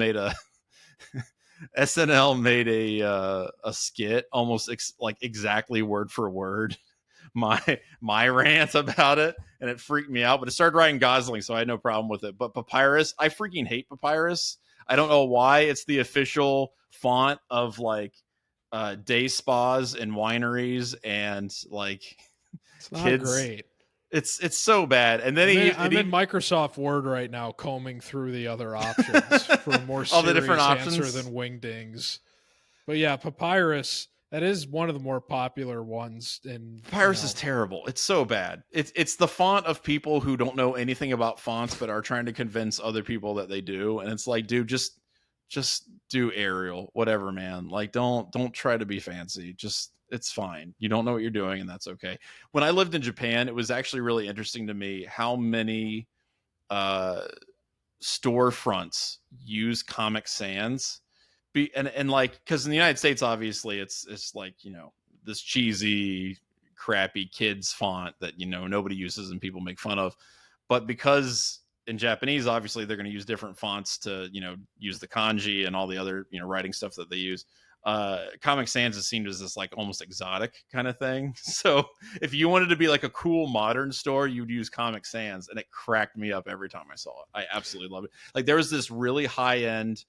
made a skit almost exactly word for word my rant about it, and it freaked me out. But it started writing Gosling, so I had no problem with it. But Papyrus, I freaking hate Papyrus. I don't know why. It's the official font of like day spas and wineries and like it's not kids. Great. It's so bad. And then I'm in Microsoft Word right now, combing through the other options for a more serious the different answer options than Wingdings. But yeah, Papyrus. That is one of the more popular ones. Papyrus is terrible. It's so bad. It's the font of people who don't know anything about fonts but are trying to convince other people that they do. And it's like, dude, just do Arial, whatever, man. Like, don't try to be fancy. It's fine. You don't know what you're doing, and that's okay. When I lived in Japan, it was actually really interesting to me how many storefronts use Comic Sans. And like, because in the United States, obviously it's like, this cheesy crappy kids font that nobody uses and people make fun of. But because in Japanese, obviously they're going to use different fonts to use the kanji and all the other writing stuff that they use. Comic Sans is seen as this like almost exotic kind of thing. So if you wanted to be like a cool modern store, you'd use Comic Sans, and it cracked me up every time I saw it. I absolutely love it. Like, there was this really high end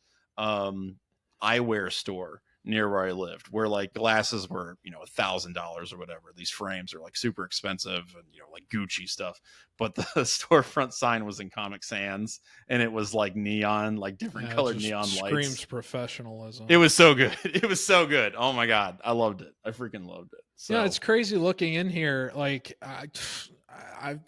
eyewear store near where I lived where like glasses were $1,000 or whatever. These frames are like super expensive and like Gucci stuff, but the storefront sign was in Comic Sans, and it was like neon, like different colored neon lights. Screams professionalism. It was so good. It was so good. Oh my god, I loved it. I freaking loved it. So yeah, it's crazy looking in here. Like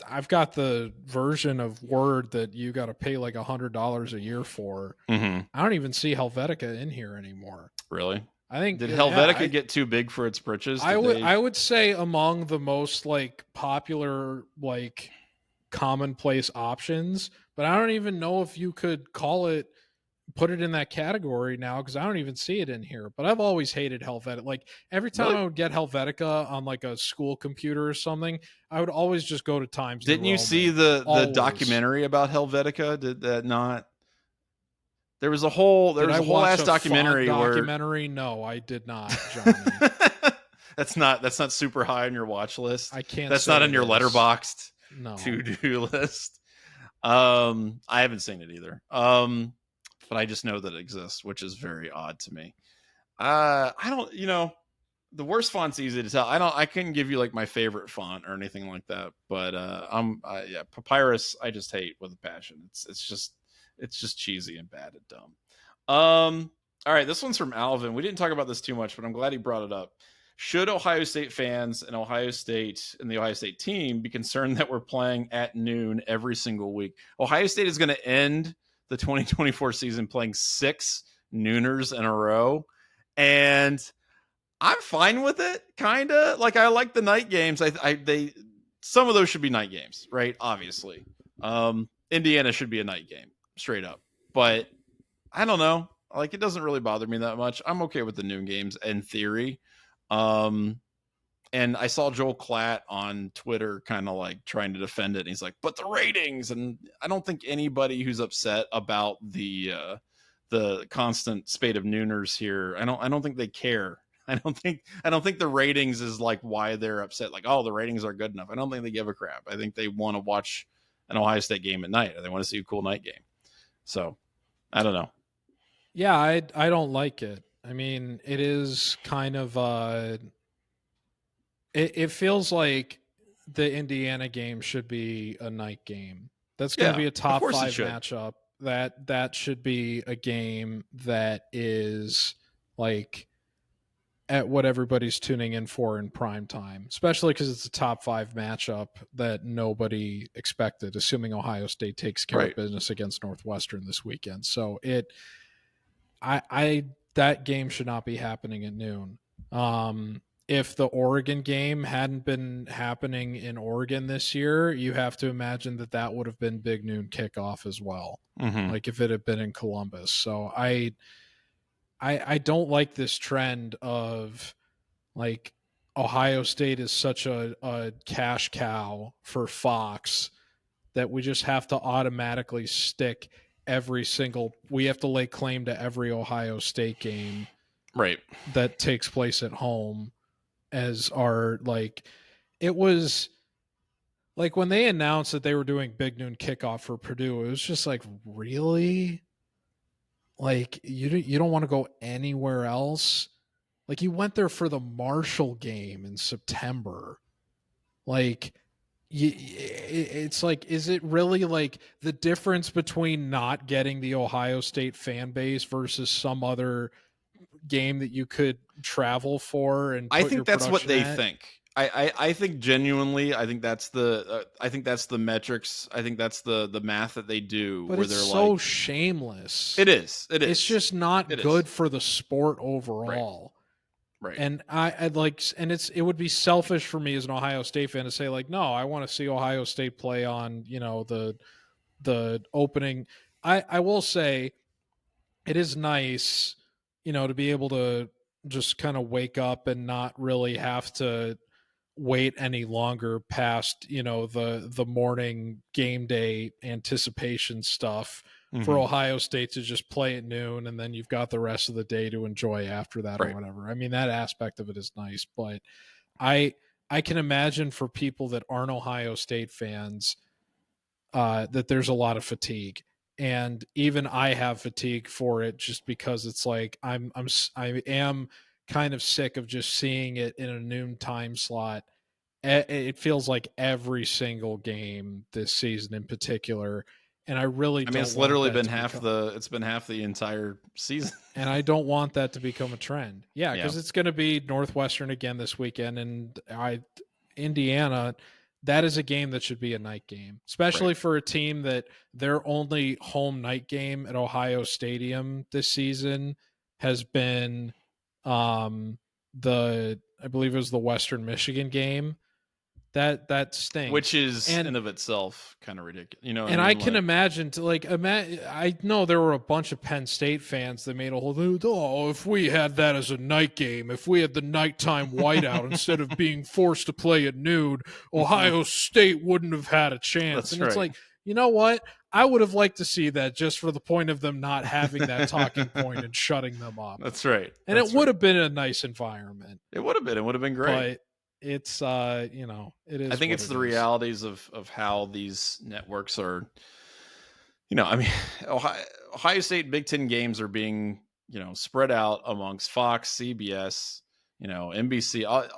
I've got the version of Word that you got to pay like $100 a year for. Mm-hmm. I don't even see Helvetica in here anymore. Really? I think did Helvetica get too big for its britches? I would say among the most like popular like commonplace options, but I don't even know if you could put it in that category now because I don't even see it in here. But I've always hated Helvetica. Like every time I would get Helvetica on like a school computer or something, I would always just go to Times New Roman. Didn't you see the documentary about Helvetica? Did that not? There was a whole ass documentary No, I did not, Johnny. That's not super high on your watch list. I can't. That's not on your letterboxed to-do list. I haven't seen it either. But I just know that it exists, which is very odd to me. I don't, the worst font's easy to tell. I couldn't give you like my favorite font or anything like that. But Papyrus, I just hate with a passion. It's just cheesy and bad and dumb. All right, this one's from Alvin. We didn't talk about this too much, but I'm glad he brought it up. Should Ohio State fans and the Ohio State team be concerned that we're playing at noon every single week? Ohio State is going to end the 2024 season playing 6 nooners in a row, and I'm fine with it. Kind of like, I like the night games. Some of those should be night games, right? Obviously, Indiana should be a night game, straight up. But I don't know. Like, it doesn't really bother me that much. I'm okay with the noon games in theory. And I saw Joel Klatt on Twitter kind of like trying to defend it. And he's like, but the ratings. And I don't think anybody who's upset about the constant spate of nooners here, I don't think they care. I don't think the ratings is like why they're upset. Like, oh, the ratings are good enough. I don't think they give a crap. I think they want to watch an Ohio State game at night, or they want to see a cool night game. So I don't know. Yeah, I don't like it. I mean, it is kind of it feels like the Indiana game should be a night game. That's going to be a top 5 matchup. that should be a game that is like at what everybody's tuning in for in prime time, especially because it's a top 5 matchup that nobody expected, assuming Ohio State takes care of business against Northwestern this weekend. So that game should not be happening at noon. If the Oregon game hadn't been happening in Oregon this year, you have to imagine that would have been Big Noon Kickoff as well. Like if it had been in Columbus. So I don't like this trend of like Ohio State is such a cash cow for Fox that we just have to automatically stick we have to lay claim to every Ohio State game that takes place at home as our, like, it was like when they announced that they were doing Big Noon Kickoff for Purdue, it was just like, really? Like you don't want to go anywhere else? Like you went there for the Marshall game in September. Like it's like, is it really like the difference between not getting the Ohio State fan base versus some other game that you could travel for? And I think that's what they think. I think genuinely, I think that's the metrics. I think that's the math that they do. But where it's they're so like, shameless. It is. It's just not good for the sport overall. Right. And I'd like, and it would be selfish for me as an Ohio State fan to say like, no, I want to see Ohio State play on, the opening. I will say it is nice, to be able to just kind of wake up and not really have to wait any longer past, the morning game day anticipation stuff for Ohio State to just play at noon, and then you've got the rest of the day to enjoy after that or whatever. I mean, that aspect of it is nice, but I can imagine for people that aren't Ohio State fans that there's a lot of fatigue, and even I have fatigue for it just because it's like I am kind of sick of just seeing it in a noon time slot. It feels like every single game this season in particular. And I mean, it's literally been half the entire season. And I don't want that to become a trend. Yeah, because it's going to be Northwestern again this weekend, and Indiana. That is a game that should be a night game, especially for a team that their only home night game at Ohio Stadium this season has been I believe it was the Western Michigan game. That stinks. Which is in of itself kind of ridiculous, And I can imagine I know there were a bunch of Penn State fans that made a whole if we had that as a night game, if we had the nighttime whiteout instead of being forced to play at noon, Ohio State wouldn't have had a chance. It's like, you know what? I would have liked to see that just for the point of them not having that talking point and shutting them up. That's right. And it would have been a nice environment. It would have been. It would have been great. But it's it is. I think it's the realities of how these networks are. I mean, Ohio State Big Ten games are being spread out amongst Fox, CBS, NBC,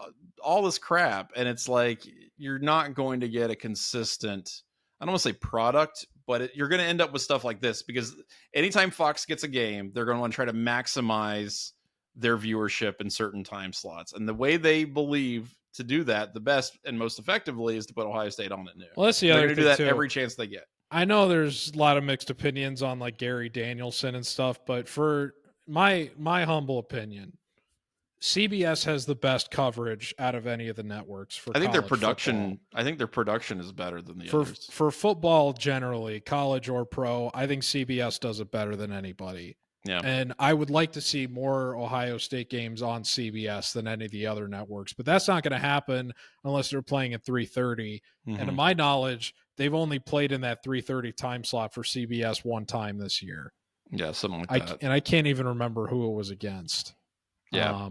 all this crap, and it's like you're not going to get a consistent. I don't want to say product, but you're going to end up with stuff like this because anytime Fox gets a game, they're going to want to try to maximize their viewership in certain time slots, and the way they believe to do that the best and most effectively is to put Ohio State on at noon. Well, that's the other thing do that too. Every chance they get. I know there's a lot of mixed opinions on like Gary Danielson and stuff, but for my humble opinion, CBS has the best coverage out of any of the networks for I think their production. Football. I think their production is better than the others. For football generally, college or pro, I think CBS does it better than anybody. Yeah. And I would like to see more Ohio State games on CBS than any of the other networks, but that's not going to happen unless they're playing at 3:30. And to my knowledge, they've only played in that 3:30 time slot for CBS one time this year. Yeah, something like that. And I can't even remember who it was against. Yeah.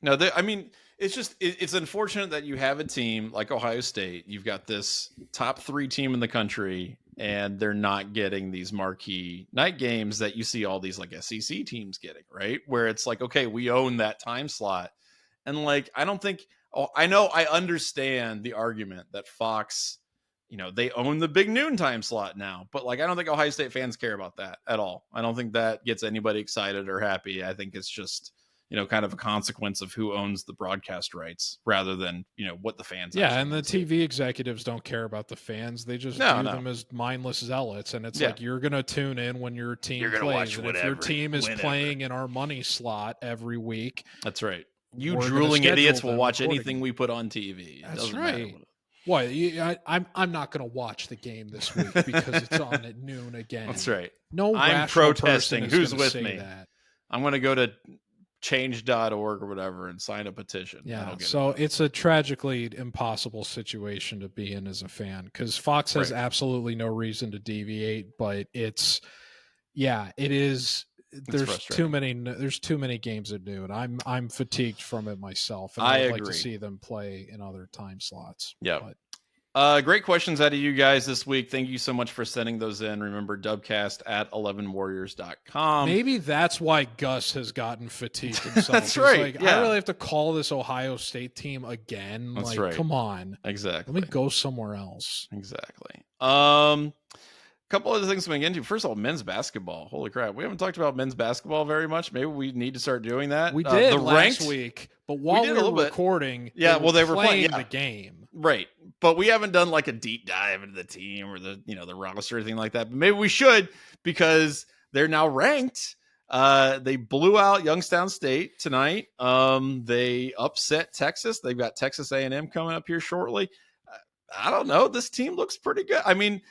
No, I mean, it's just it's unfortunate that you have a team like Ohio State. You've got this top 3 team in the country, and they're not getting these marquee night games that you see all these like SEC teams getting, right? Where it's like, okay, we own that time slot. And like, I don't think, I know I understand the argument that Fox, they own the Big Noon time slot now. But like, I don't think Ohio State fans care about that at all. I don't think that gets anybody excited or happy. I think it's just, kind of a consequence of who owns the broadcast rights rather than, what the fans. Yeah. And the TV executives don't care about the fans. They just view them as mindless zealots. And it's like, you're going to tune in when your team plays. And if your team is playing in our money slot every week. That's right. You drooling idiots will watch anything we put on TV. That's right. What? I'm not going to watch the game this week because it's on at noon again. That's right. No, I'm protesting. Who's with me? That. I'm going to go to change.org or whatever and sign a petition. Yeah. So it's a tragically impossible situation to be in as a fan because Fox has absolutely no reason to deviate, but it is. There's too many games at noon. I'm fatigued from it myself, and I'd like to see them play in other time slots. Yeah. Great questions out of you guys this week. Thank you so much for sending those in. Remember, Dubcast at 11warriors.com. Maybe that's why Gus has gotten fatigued himself. That's right. I really have to call this Ohio State team again. That's right. Come on. Exactly. Let me go somewhere else. Exactly. Couple other things we can get into. First of all, men's basketball. Holy crap. We haven't talked about men's basketball very much. Maybe we need to start doing that. We did last week, but while we were recording, they were playing the game. Right. But we haven't done like a deep dive into the team or the roster or anything like that. But maybe we should because they're now ranked. They blew out Youngstown State tonight. They upset Texas. They've got Texas A&M coming up here shortly. I don't know. This team looks pretty good. I mean,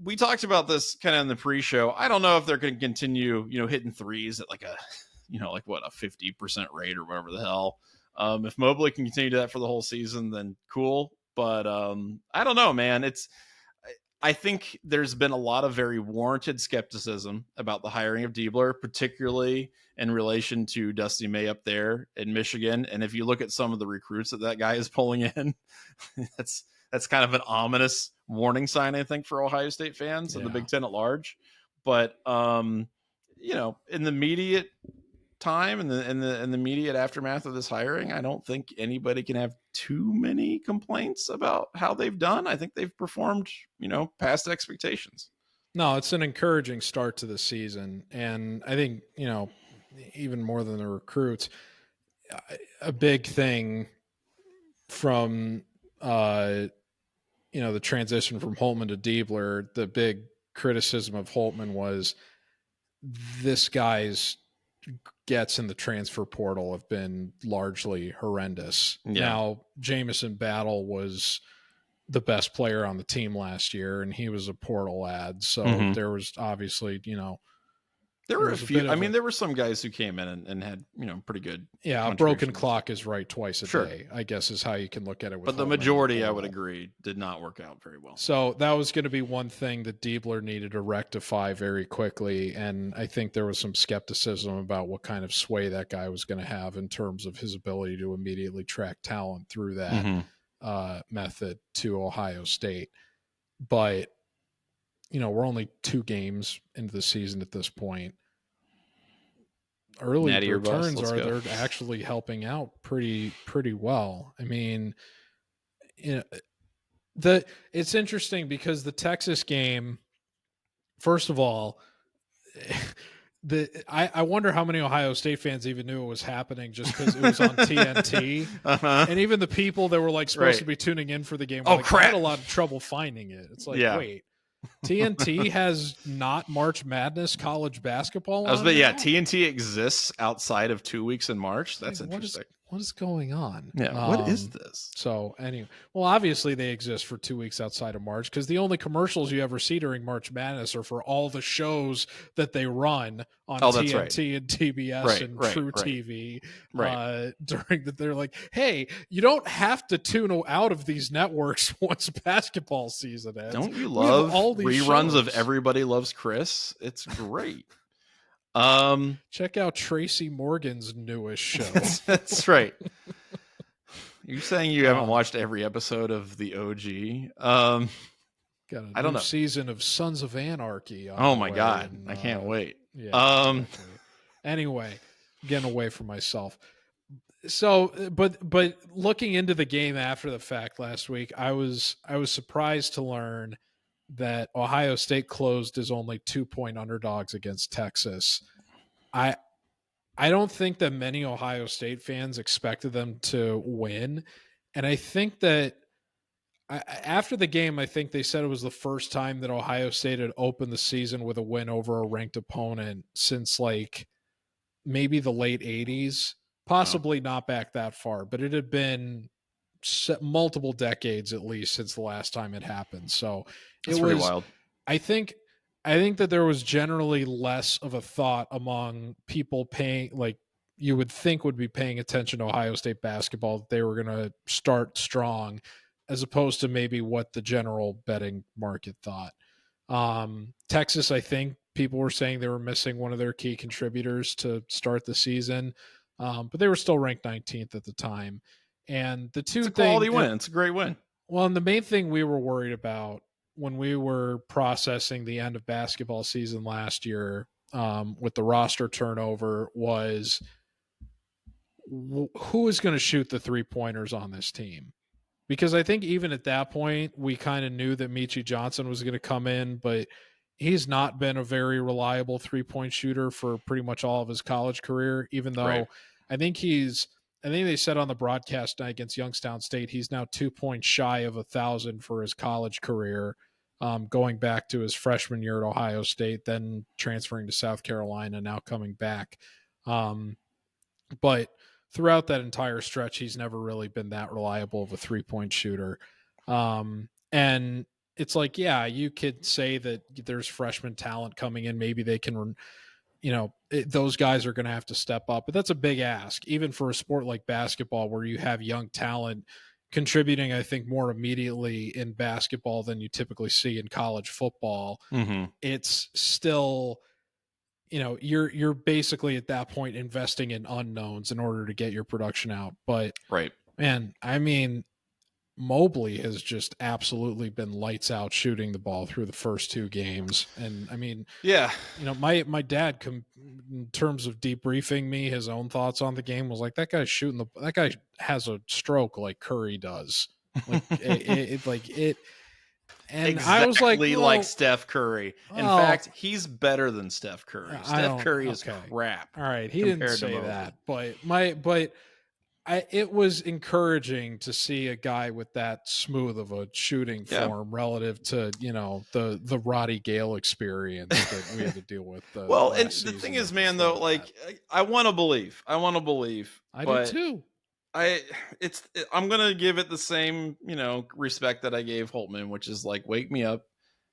we talked about this kind of in the pre-show. I don't know if they're going to continue, hitting threes at like a 50% rate or whatever the hell. If Mobley can continue that for the whole season, then cool. But I don't know, man. I think there's been a lot of very warranted skepticism about the hiring of Diebler, particularly in relation to Dusty May up there in Michigan. And if you look at some of the recruits that guy is pulling in, that's kind of an ominous warning sign, I think, for Ohio State fans and the Big Ten at large. But in the immediate time and in the immediate aftermath of this hiring, I don't think anybody can have too many complaints about how they've done. I think they've performed, past expectations. No, it's an encouraging start to the season, and I think even more than the recruits, a big thing from the transition from Holtman to Diebler, the big criticism of Holtman was this guy's gets in the transfer portal have been largely horrendous. Yeah. Now, Jamison Battle was the best player on the team last year, and he was a portal ad. So there was obviously, there were a few. There were some guys who came in and had, pretty good. Yeah, a broken clock is right twice a day, I guess is how you can look at it. But the majority, I would agree, did not work out very well. So that was going to be one thing that Diebler needed to rectify very quickly. And I think there was some skepticism about what kind of sway that guy was going to have in terms of his ability to immediately track talent through that method to Ohio State. But we're only 2 games into the season at this point. Early returns they're actually helping out pretty well. I mean, it's interesting because the Texas game, first of all, I wonder how many Ohio State fans even knew it was happening just because it was on TNT. And even the people that were like supposed to be tuning in for the game were crap. I had a lot of trouble finding it. It's like, wait. TNT has not March Madness college basketball on? TNT exists outside of 2 weeks in March. That's interesting. What is going on? Yeah, what is this? So anyway, obviously they exist for 2 weeks outside of March because the only commercials you ever see during March Madness are for all the shows that they run on TNT and TBS and True TV. During that, they're like, hey, you don't have to tune out of these networks once basketball season ends. Don't you love all these reruns of Everybody Loves Chris? It's great. Check out Tracy Morgan's newest show. That's right. You're saying you haven't watched every episode of the OG? Got a new season of Sons of Anarchy. Oh my God. I can't wait. Yeah, exactly. Anyway, getting away from myself. So, but looking into the game after the fact last week, I was surprised to learn that Ohio State closed as only 2-point underdogs against Texas. I don't think that many Ohio State fans expected them to win, and I think that after the game, I think they said it was the first time that Ohio State had opened the season with a win over a ranked opponent since like maybe the late 80s, possibly not back that far, but it had been multiple decades at least since the last time it happened. So That's pretty wild. I think that there was generally less of a thought among people paying, like you would think would be paying attention to Ohio State basketball, that they were going to start strong, as opposed to maybe what the general betting market thought. Texas, I think people were saying they were missing one of their key contributors to start the season, but they were still ranked 19th at the time. And the two it's a quality win. It's a great win. Well, and the main thing we were worried about when we were processing the end of basketball season last year with the roster turnover was who is going to shoot the 3-pointers on this team? Because I think even at that point, we kind of knew that Michi Johnson was going to come in, but he's not been a very reliable 3-point shooter for pretty much all of his college career, even though I think they said on the broadcast night against Youngstown State, he's now 2 points shy of 1,000 for his college career, going back to his freshman year at Ohio State, then transferring to South Carolina, now coming back. But throughout that entire stretch, he's never really been that reliable of a 3-point shooter. And it's like, yeah, you could say that there's freshman talent coming in. Maybe they can, those guys are going to have to step up, but that's a big ask, even for a sport like basketball, where you have young talent contributing, I think, more immediately in basketball than you typically see in college football. Mm-hmm. It's still, you're basically at that point investing in unknowns in order to get your production out. But man, I mean, Mobley has just absolutely been lights out shooting the ball through the first 2 games. And I mean, my dad, in terms of debriefing me, his own thoughts on the game was like, that guy has a stroke like Curry does. Like and exactly, I was like, well, like Steph Curry. In fact, he's better than Steph Curry. Steph Curry is crap. All right, he didn't say that, but it was encouraging to see a guy with that smooth of a shooting form relative to the Roddy Gale experience that we had to deal with. Well, and the thing is, man, though, like I want to believe. I do too. I'm gonna give it the same respect that I gave Holtman, which is like, wake me up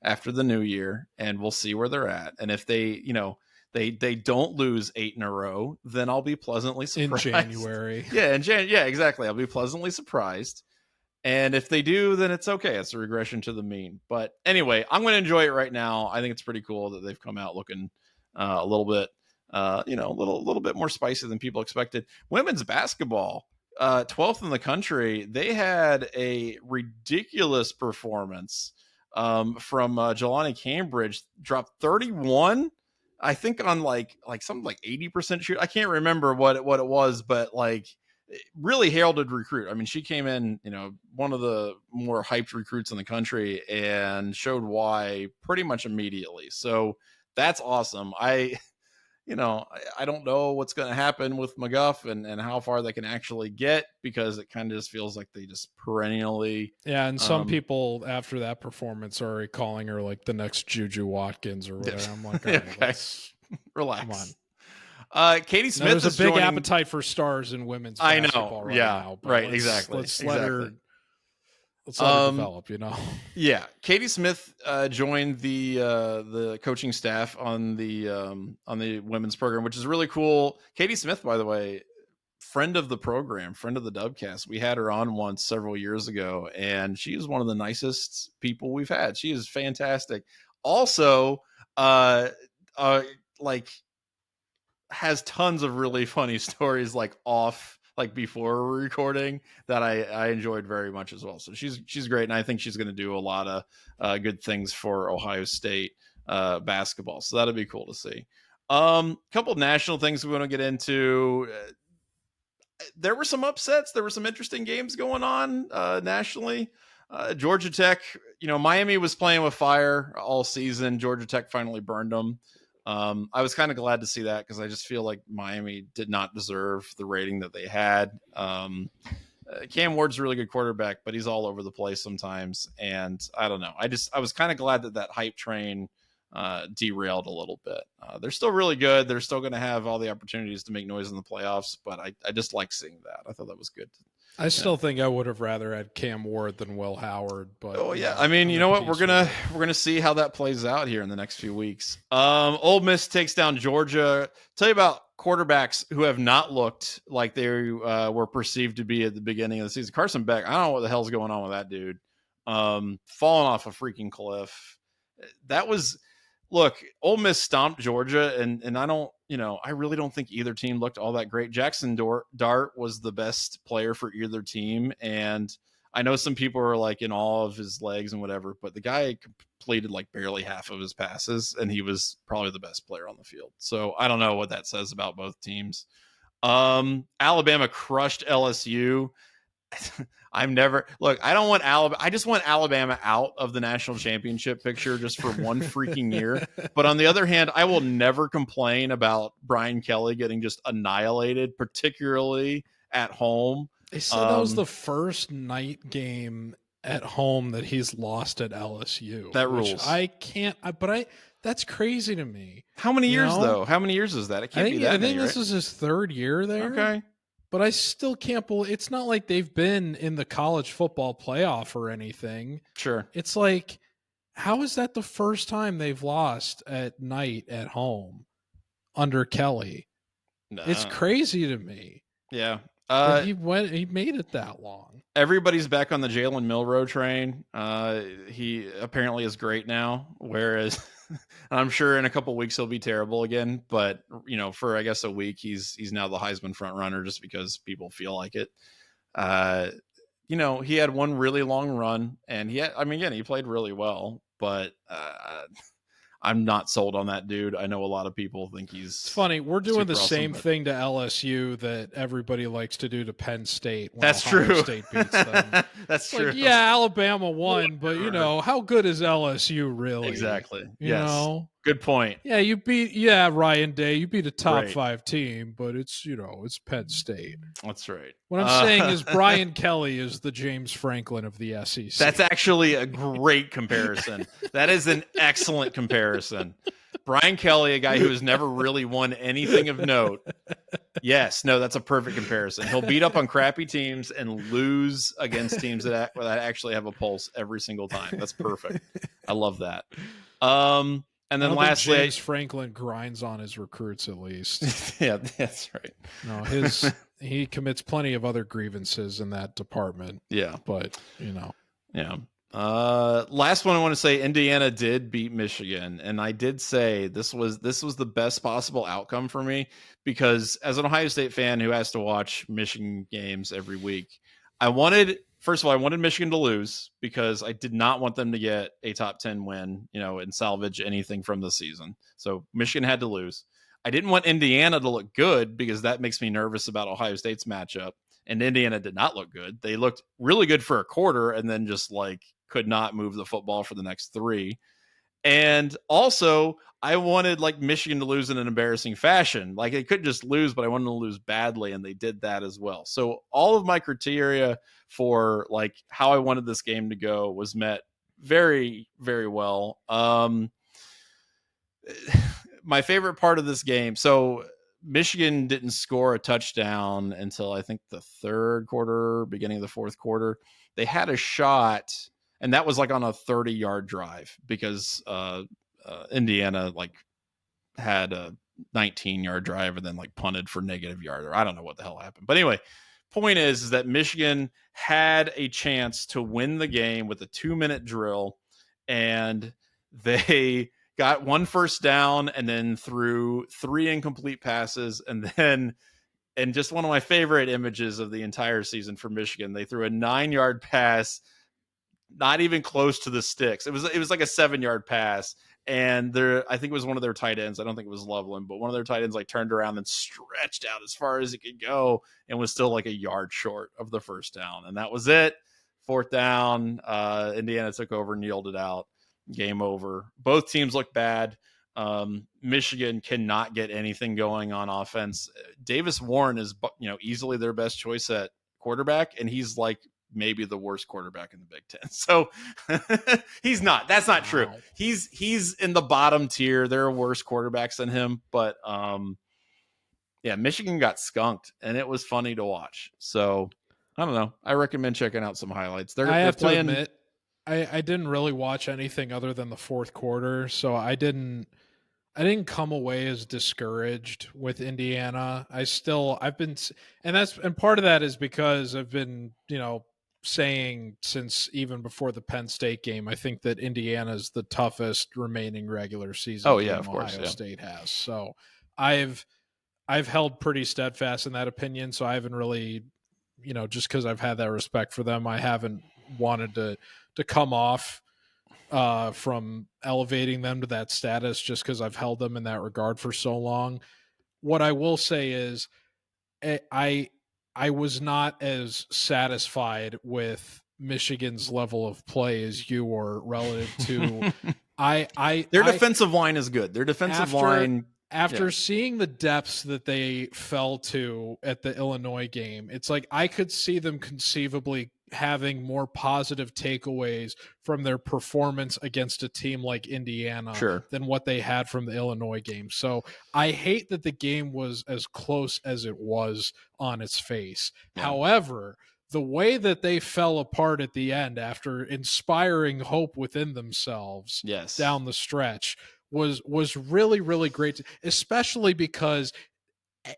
after the new year and we'll see where they're at. And if they they don't lose 8 in a row, then I'll be pleasantly surprised. In January. Yeah, exactly. I'll be pleasantly surprised. And if they do, then it's okay. It's a regression to the mean. But anyway, I'm going to enjoy it right now. I think it's pretty cool that they've come out looking a little bit, a little bit more spicy than people expected. Women's basketball, 12th in the country. They had a ridiculous performance from Jelani Cambridge, dropped 31. I think on like something like 80% shoot. I can't remember what it was, but like really heralded recruit. I mean, she came in, one of the more hyped recruits in the country and showed why pretty much immediately. So that's awesome. I don't know what's going to happen with McGuff and how far they can actually get, because it kind of just feels like they just perennially. Yeah. And some people after that performance are already calling her like the next Juju Watkins or whatever. I'm like, all right, okay. Relax. Come on. Katie Smith there's a big appetite for stars in women's basketball right now. Right. Exactly. Let's let her develop, Yeah. Katie Smith joined the coaching staff on the women's program, which is really cool. Katie Smith, by the way, friend of the program, friend of the Dubcast. We had her on once several years ago, and she is one of the nicest people we've had. She is fantastic. Also, has tons of really funny stories before we're recording that I enjoyed very much as well. So she's great. And I think she's going to do a lot of good things for Ohio State basketball. So that'll be cool to see. Couple of national things we want to get into. there were some upsets. There were some interesting games going on nationally. Georgia Tech, Miami was playing with fire all season. Georgia Tech finally burned them. I was kind of glad to see that because I just feel like Miami did not deserve the rating that they had. Cam Ward's a really good quarterback, but he's all over the place sometimes. And I don't know. I was kind of glad that hype train derailed a little bit. They're still really good. They're still going to have all the opportunities to make noise in the playoffs, but I just like seeing that. I thought that was good. I still think I would have rather had Cam Ward than Will Howard, but I mean, you know what? We're gonna see how that plays out here in the next few weeks. Ole Miss takes down Georgia. Tell you about quarterbacks who have not looked like they were perceived to be at the beginning of the season. Carson Beck, I don't know what the hell's going on with that dude. Falling off a freaking cliff. Look, Ole Miss stomped Georgia, and I really don't think either team looked all that great. Jackson Dart was the best player for either team, and I know some people are like in awe of his legs and whatever, but the guy completed like barely half of his passes, and he was probably the best player on the field. So I don't know what that says about both teams. Alabama crushed LSU. I don't want Alabama. I just want Alabama out of the national championship picture just for one freaking year. But on the other hand, I will never complain about Brian Kelly getting just annihilated, particularly at home. They said that was the first night game at home that he's lost at LSU. That rules. That's crazy to me. How many years though? How many years is that? It can't be that many, I think this is his third year there. Okay. But I still can't believe it's not like they've been in the college football playoff or anything. Sure. It's like, how is that the first time they've lost at night at home under Kelly? Nah. It's crazy to me. Yeah. He made it that long. Everybody's back on the Jalen Milroe train. He apparently is great now, whereas I'm sure in a couple of weeks he'll be terrible again. But for I guess a week, he's now the Heisman front runner just because people feel like it. He had one really long run, and he played really well, but I'm not sold on that dude. I know a lot of people think he's. It's funny. We're doing the same thing to LSU that everybody likes to do to Penn State. That's Ohio true. State beats them. That's true. Yeah, Alabama won, but how good is LSU really? Exactly. You know? Good point. Yeah, you beat Ryan Day. You beat a top 5 team, but it's it's Penn State. That's right. What I'm saying is Brian Kelly is the James Franklin of the SEC. That's actually a great comparison. That is an excellent comparison. Brian Kelly, a guy who has never really won anything of note. Yes, no, that's a perfect comparison. He'll beat up on crappy teams and lose against teams that actually have a pulse every single time. That's perfect. I love that. And then lastly, James Franklin grinds on his recruits at least. Yeah, that's right. No, he commits plenty of other grievances in that department. Yeah, but yeah. Last one I want to say, Indiana did beat Michigan, and I did say this was the best possible outcome for me because as an Ohio State fan who has to watch Michigan games every week, First of all, I wanted Michigan to lose because I did not want them to get a top 10 win, and salvage anything from the season. So Michigan had to lose. I didn't want Indiana to look good because that makes me nervous about Ohio State's matchup. And Indiana did not look good. They looked really good for a quarter and then just could not move the football for the next 3. And also, I wanted Michigan to lose in an embarrassing fashion. They couldn't just lose, but I wanted them to lose badly, and they did that as well. So all of my criteria for how I wanted this game to go was met very, very well. My favorite part of this game, so Michigan didn't score a touchdown until I think the third quarter, beginning of the fourth quarter. They had a shot, and that was on a 30-yard drive because Indiana had a 19-yard drive and then punted for negative yard, or I don't know what the hell happened. But anyway, point is that Michigan had a chance to win the game with a 2-minute drill, and they got 1 first down and then threw 3 incomplete passes, and just one of my favorite images of the entire season for Michigan, they threw a 9-yard pass, not even close to the sticks. It was like a 7-yard pass, And I think it was one of their tight ends. I don't think it was Loveland, but one of their tight ends like turned around and stretched out as far as it could go and was still like a yard short of the first down. And that was it. 4th down. Indiana took over, kneeled it out. Game over. Both teams look bad. Michigan cannot get anything going on offense. Davis Warren is, easily their best choice at quarterback, and he's like maybe the worst quarterback in the Big Ten. So he's not. That's not true. He's in the bottom tier. There are worse quarterbacks than him, but Michigan got skunked, and it was funny to watch. So I don't know. I recommend checking out some highlights. I have to admit, I didn't really watch anything other than the fourth quarter, so I didn't come away as discouraged with Indiana. And part of that is because I've been, saying since even before the Penn State game, I think that Indiana is the toughest remaining regular season game Ohio State has. So I've held pretty steadfast in that opinion. So I haven't really, just because I've had that respect for them, I haven't wanted to come off from elevating them to that status just because I've held them in that regard for so long. What I will say is I was not as satisfied with Michigan's level of play as you were relative to their defensive line is good. Their defensive line, after seeing the depths that they fell to at the Illinois game, it's like I could see them conceivably having more positive takeaways from their performance against a team like Indiana than what they had from the Illinois game. So I hate that the game was as close as it was on its face. Yeah. However, the way that they fell apart at the end after inspiring hope within themselves down the stretch was really, really great, especially because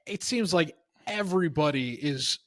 it seems like everybody is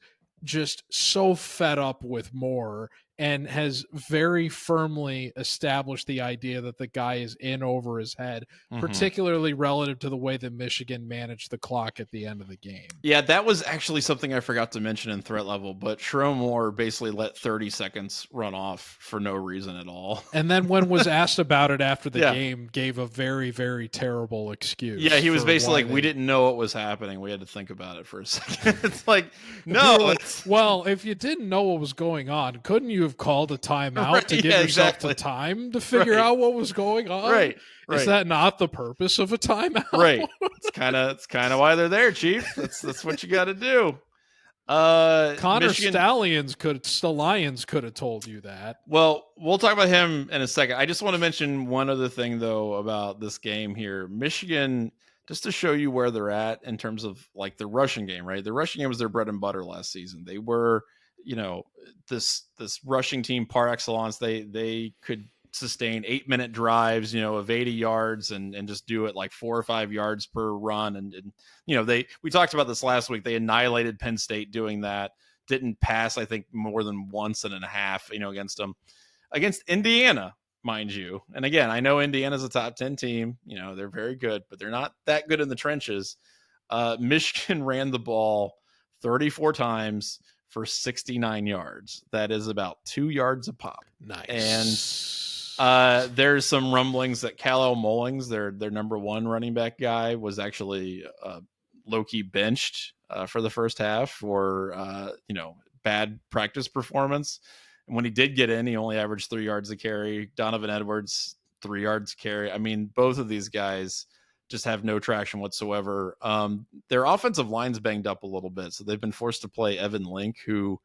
just so fed up with Moore and has very firmly established the idea that the guy is in over his head, particularly relative to the way that Michigan managed the clock at the end of the game. Yeah, that was actually something I forgot to mention in threat level, but Sherrone Moore basically let 30 seconds run off for no reason at all. And then when was asked about it after the game, gave a very, very terrible excuse. Yeah, he was basically like, we didn't know what was happening. We had to think about it for a second. It's like, no. Well, if you didn't know what was going on, couldn't you have called a timeout to give yourself the time to figure out what was going on? Right. Is that not the purpose of a timeout? Right. It's kind of why they're there, Chief. That's what you got to do. Stallions could have told you that. Well, we'll talk about him in a second. I just want to mention one other thing though about this game here. Michigan, just to show you where they're at in terms of like the rushing game, right? The rushing game was their bread and butter last season. They were, this rushing team par excellence. They could sustain 8-minute drives, of 80 yards and just do it like 4 or 5 yards per run. And we talked about this last week. They annihilated Penn State doing that. Didn't pass, I think, more than once and a half, against them. Against Indiana, mind you. And again, I know Indiana's a top 10 team. They're very good, but they're not that good in the trenches. Michigan ran the ball 34 times for 69 yards. That is about 2 yards a pop. Nice. And there's some rumblings that Kal-El Mullings, their number one running back guy, was actually low-key benched for the first half for, bad practice performance. And when he did get in, he only averaged 3 yards a carry. Donovan Edwards, 3 yards a carry. I mean, both of these guys just have no traction whatsoever. Their offensive line's banged up a little bit, so they've been forced to play Evan Link, who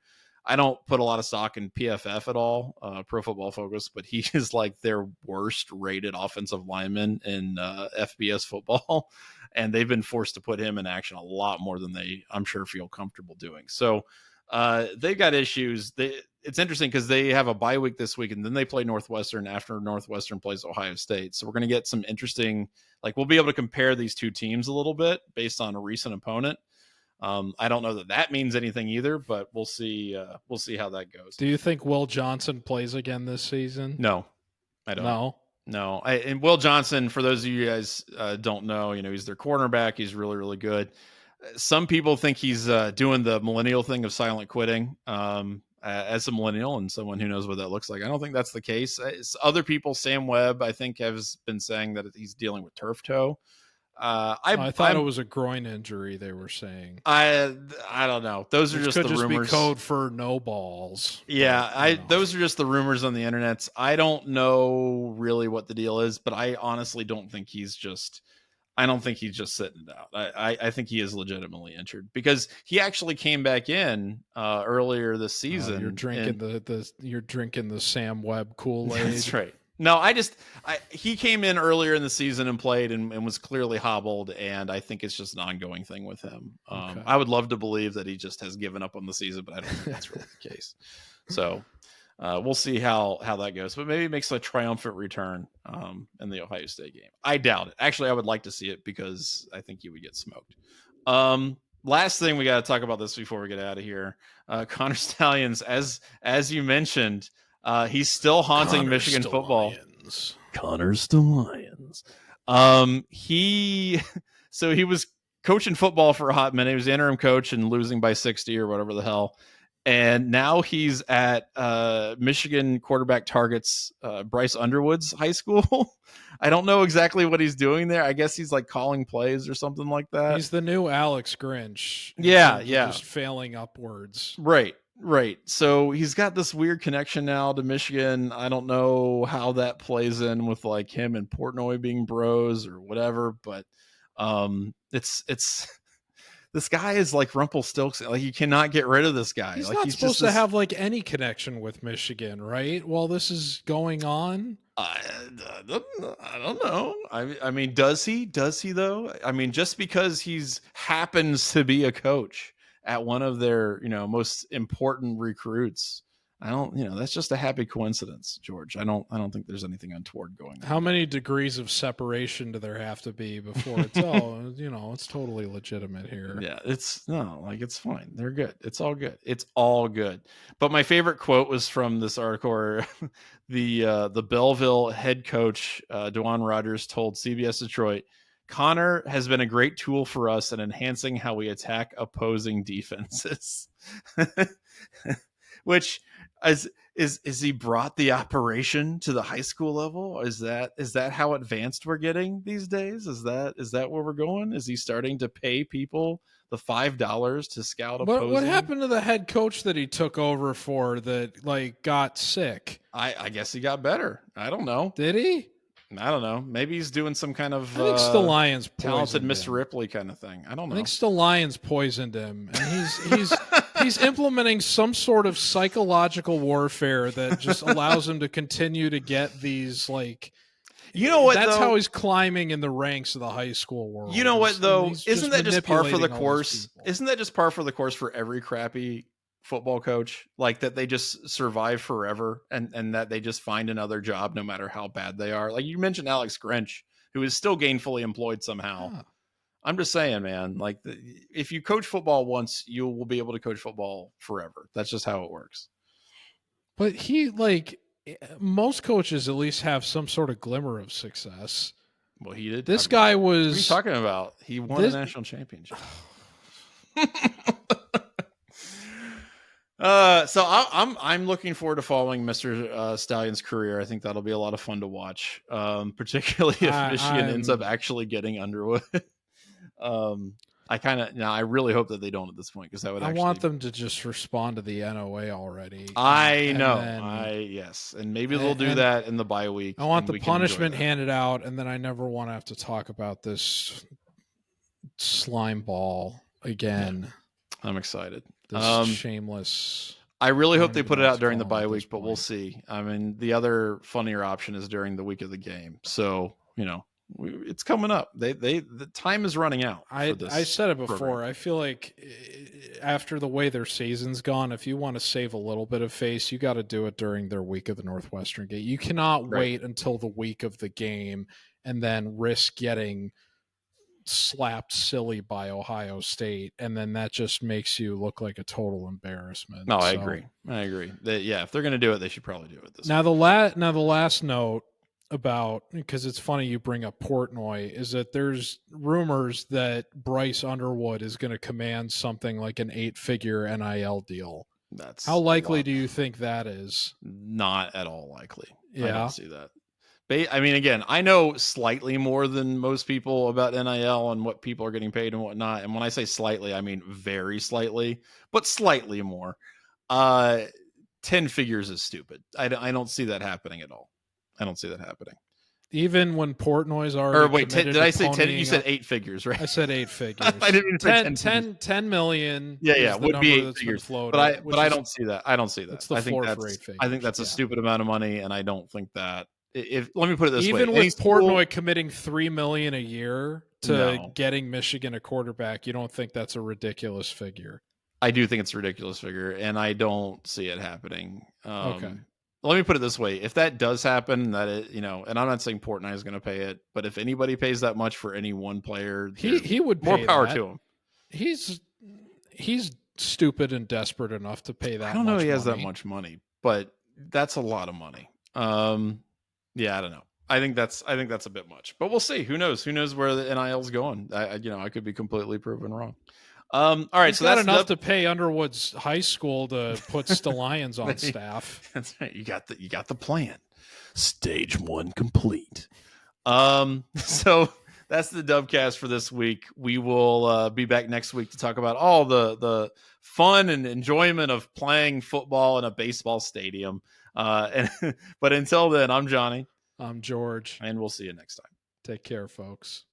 I don't put a lot of stock in PFF at all, Pro Football Focus, but he is like their worst rated offensive lineman in FBS football, and they've been forced to put him in action a lot more than they, I'm sure, feel comfortable doing. So they've got issues. It's interesting because they have a bye week this week, and then they play Northwestern after Northwestern plays Ohio State. So we're going to get some interesting, we'll be able to compare these two teams a little bit based on a recent opponent. I don't know that means anything either, but we'll see. We'll see how that goes. Do you think Will Johnson plays again this season? No, I don't. No. And Will Johnson, for those of you guys don't know, he's their cornerback. He's really, really good. Some people think he's doing the millennial thing of silent quitting. as a millennial and someone who knows what that looks like, I don't think that's the case. Other people, Sam Webb, I think, has been saying that he's dealing with turf toe. I thought it was a groin injury. They were saying. I don't know. Those are just the rumors. Be code for no balls. Yeah, but, those are just the rumors on the internet. I don't know really what the deal is, but I honestly don't think he's just. I don't think he's just sitting it out. I think he is legitimately injured because he actually came back in earlier this season. You're drinking the Sam Webb Kool-Aid. That's right. No, he came in earlier in the season and played and was clearly hobbled, and I think it's just an ongoing thing with him. Okay. I would love to believe that he just has given up on the season, but I don't think that's really the case. So we'll see how that goes. But maybe it makes a triumphant return in the Ohio State game. I doubt it. Actually, I would like to see it because I think he would get smoked. Last thing we got to talk about this before we get out of here. Connor Stalions, as you mentioned, he's still haunting Michigan football. Connor Stalions. He was coaching football for a hot minute. He was the interim coach and losing by 60 or whatever the hell. And now he's at Michigan quarterback targets Bryce Underwood's high school. I don't know exactly what he's doing there. I guess he's like calling plays or something like that. He's the new Alex Grinch. Yeah. Just failing upwards. Right. So he's got this weird connection now to Michigan. I don't know how that plays in with like him and Portnoy being bros or whatever, but it's this guy is like Rumpelstiltskin. Like you cannot get rid of this guy. He's like not supposed to have like any connection with Michigan, right? While this is going on. I don't know. I mean, does he though? I mean, just because he's happens to be a coach at one of their, most important recruits. That's just a happy coincidence, George. I don't think there's anything untoward going on. How many degrees of separation do there have to be before it's all, it's totally legitimate here. Yeah, it's fine. They're good. It's all good. It's all good. But my favorite quote was from this article where the Belleville head coach, DeJuan Rogers, told CBS Detroit, Connor has been a great tool for us in enhancing how we attack opposing defenses. Which is he brought the operation to the high school level? Is that how advanced we're getting these days? Is that where we're going? Is he starting to pay people the $5 to scout opposing? What happened to the head coach that he took over for that got sick? I guess he got better. I don't know. Did he? I don't know. Maybe he's doing some kind of I think Stalions talented Mr. Ripley kind of thing. I don't know. I think Stalions poisoned him, and he's implementing some sort of psychological warfare that just allows him to continue to get these That's how he's climbing in the ranks of the high school world. You know what though? Isn't that just par for the course? Isn't that just par for the course for every crappy football coach, like that they just survive forever and that they just find another job no matter how bad they are? Like you mentioned Alex Grinch, who is still gainfully employed somehow. Yeah. I'm just saying, man, if you coach football once, you will be able to coach football forever. That's just how it works. But most coaches at least have some sort of glimmer of success. Well, he did. This guy was. What are you talking about? He won a national championship. So I'm looking forward to following Mr. Stalions' career. I think that'll be a lot of fun to watch, particularly if Michigan ends up actually getting Underwood. I really hope that they don't at this point because that would. I want them to just respond to the NOA already. Yes, and maybe they'll do that in the bye week. I want the punishment handed out, and then I never want to have to talk about this slime ball again. Yeah. I'm excited. This shameless. I really hope they put it out during the bye week, but we'll see. I mean, the other funnier option is during the week of the game. So, it's coming up. The time is running out. I said it before. Program. I feel like after the way their season's gone, if you want to save a little bit of face, you got to do it during their week of the Northwestern game. You cannot wait until the week of the game and then risk getting slapped silly by Ohio State, and then that just makes you look like a total embarrassment. No, I agree. If they're going to do it, they should probably do it this way. Now the last note about, because it's funny you bring up Portnoy, is that there's rumors that Bryce Underwood is going to command something like an 8-figure NIL deal. How likely do you think that is? Not at all likely. Yeah. I don't see that. I mean, again, I know slightly more than most people about NIL and what people are getting paid and whatnot. And when I say slightly, I mean very slightly, but slightly more. 10 figures is stupid. I don't see that happening at all. I don't see that happening. Even when Portnoy's already. Or wait, did I say 10? You said 8 figures, right? I said 8 figures. I didn't even say 10 million. Yeah, would be 8 figures. Floated, but I don't see that. I don't see that. That's the floor for 8 figures. I think that's a stupid amount of money, and I don't think that. Let me put it this way: even with Portnoy committing $3 million a year to getting Michigan a quarterback, you don't think that's a ridiculous figure? I do think it's a ridiculous figure, and I don't see it happening. Okay. Let me put it this way: if that does happen, and I'm not saying Portnoy is going to pay it, but if anybody pays that much for any one player, he would pay more power that. to him. He's stupid and desperate enough to pay that. I don't know if he has that much money, but that's a lot of money. Yeah, I don't know. I think that's a bit much, but we'll see. Who knows? Who knows where the NIL's going? I could be completely proven wrong. All right, he's so got that's enough to pay Underwood's high school to put Stalions on That's staff. That's right. You got the plan. Stage 1 complete. So that's the Dubcast for this week. We will be back next week to talk about all the fun and enjoyment of playing football in a baseball stadium. But until then, I'm Johnny. I'm George. And we'll see you next time. Take care, folks.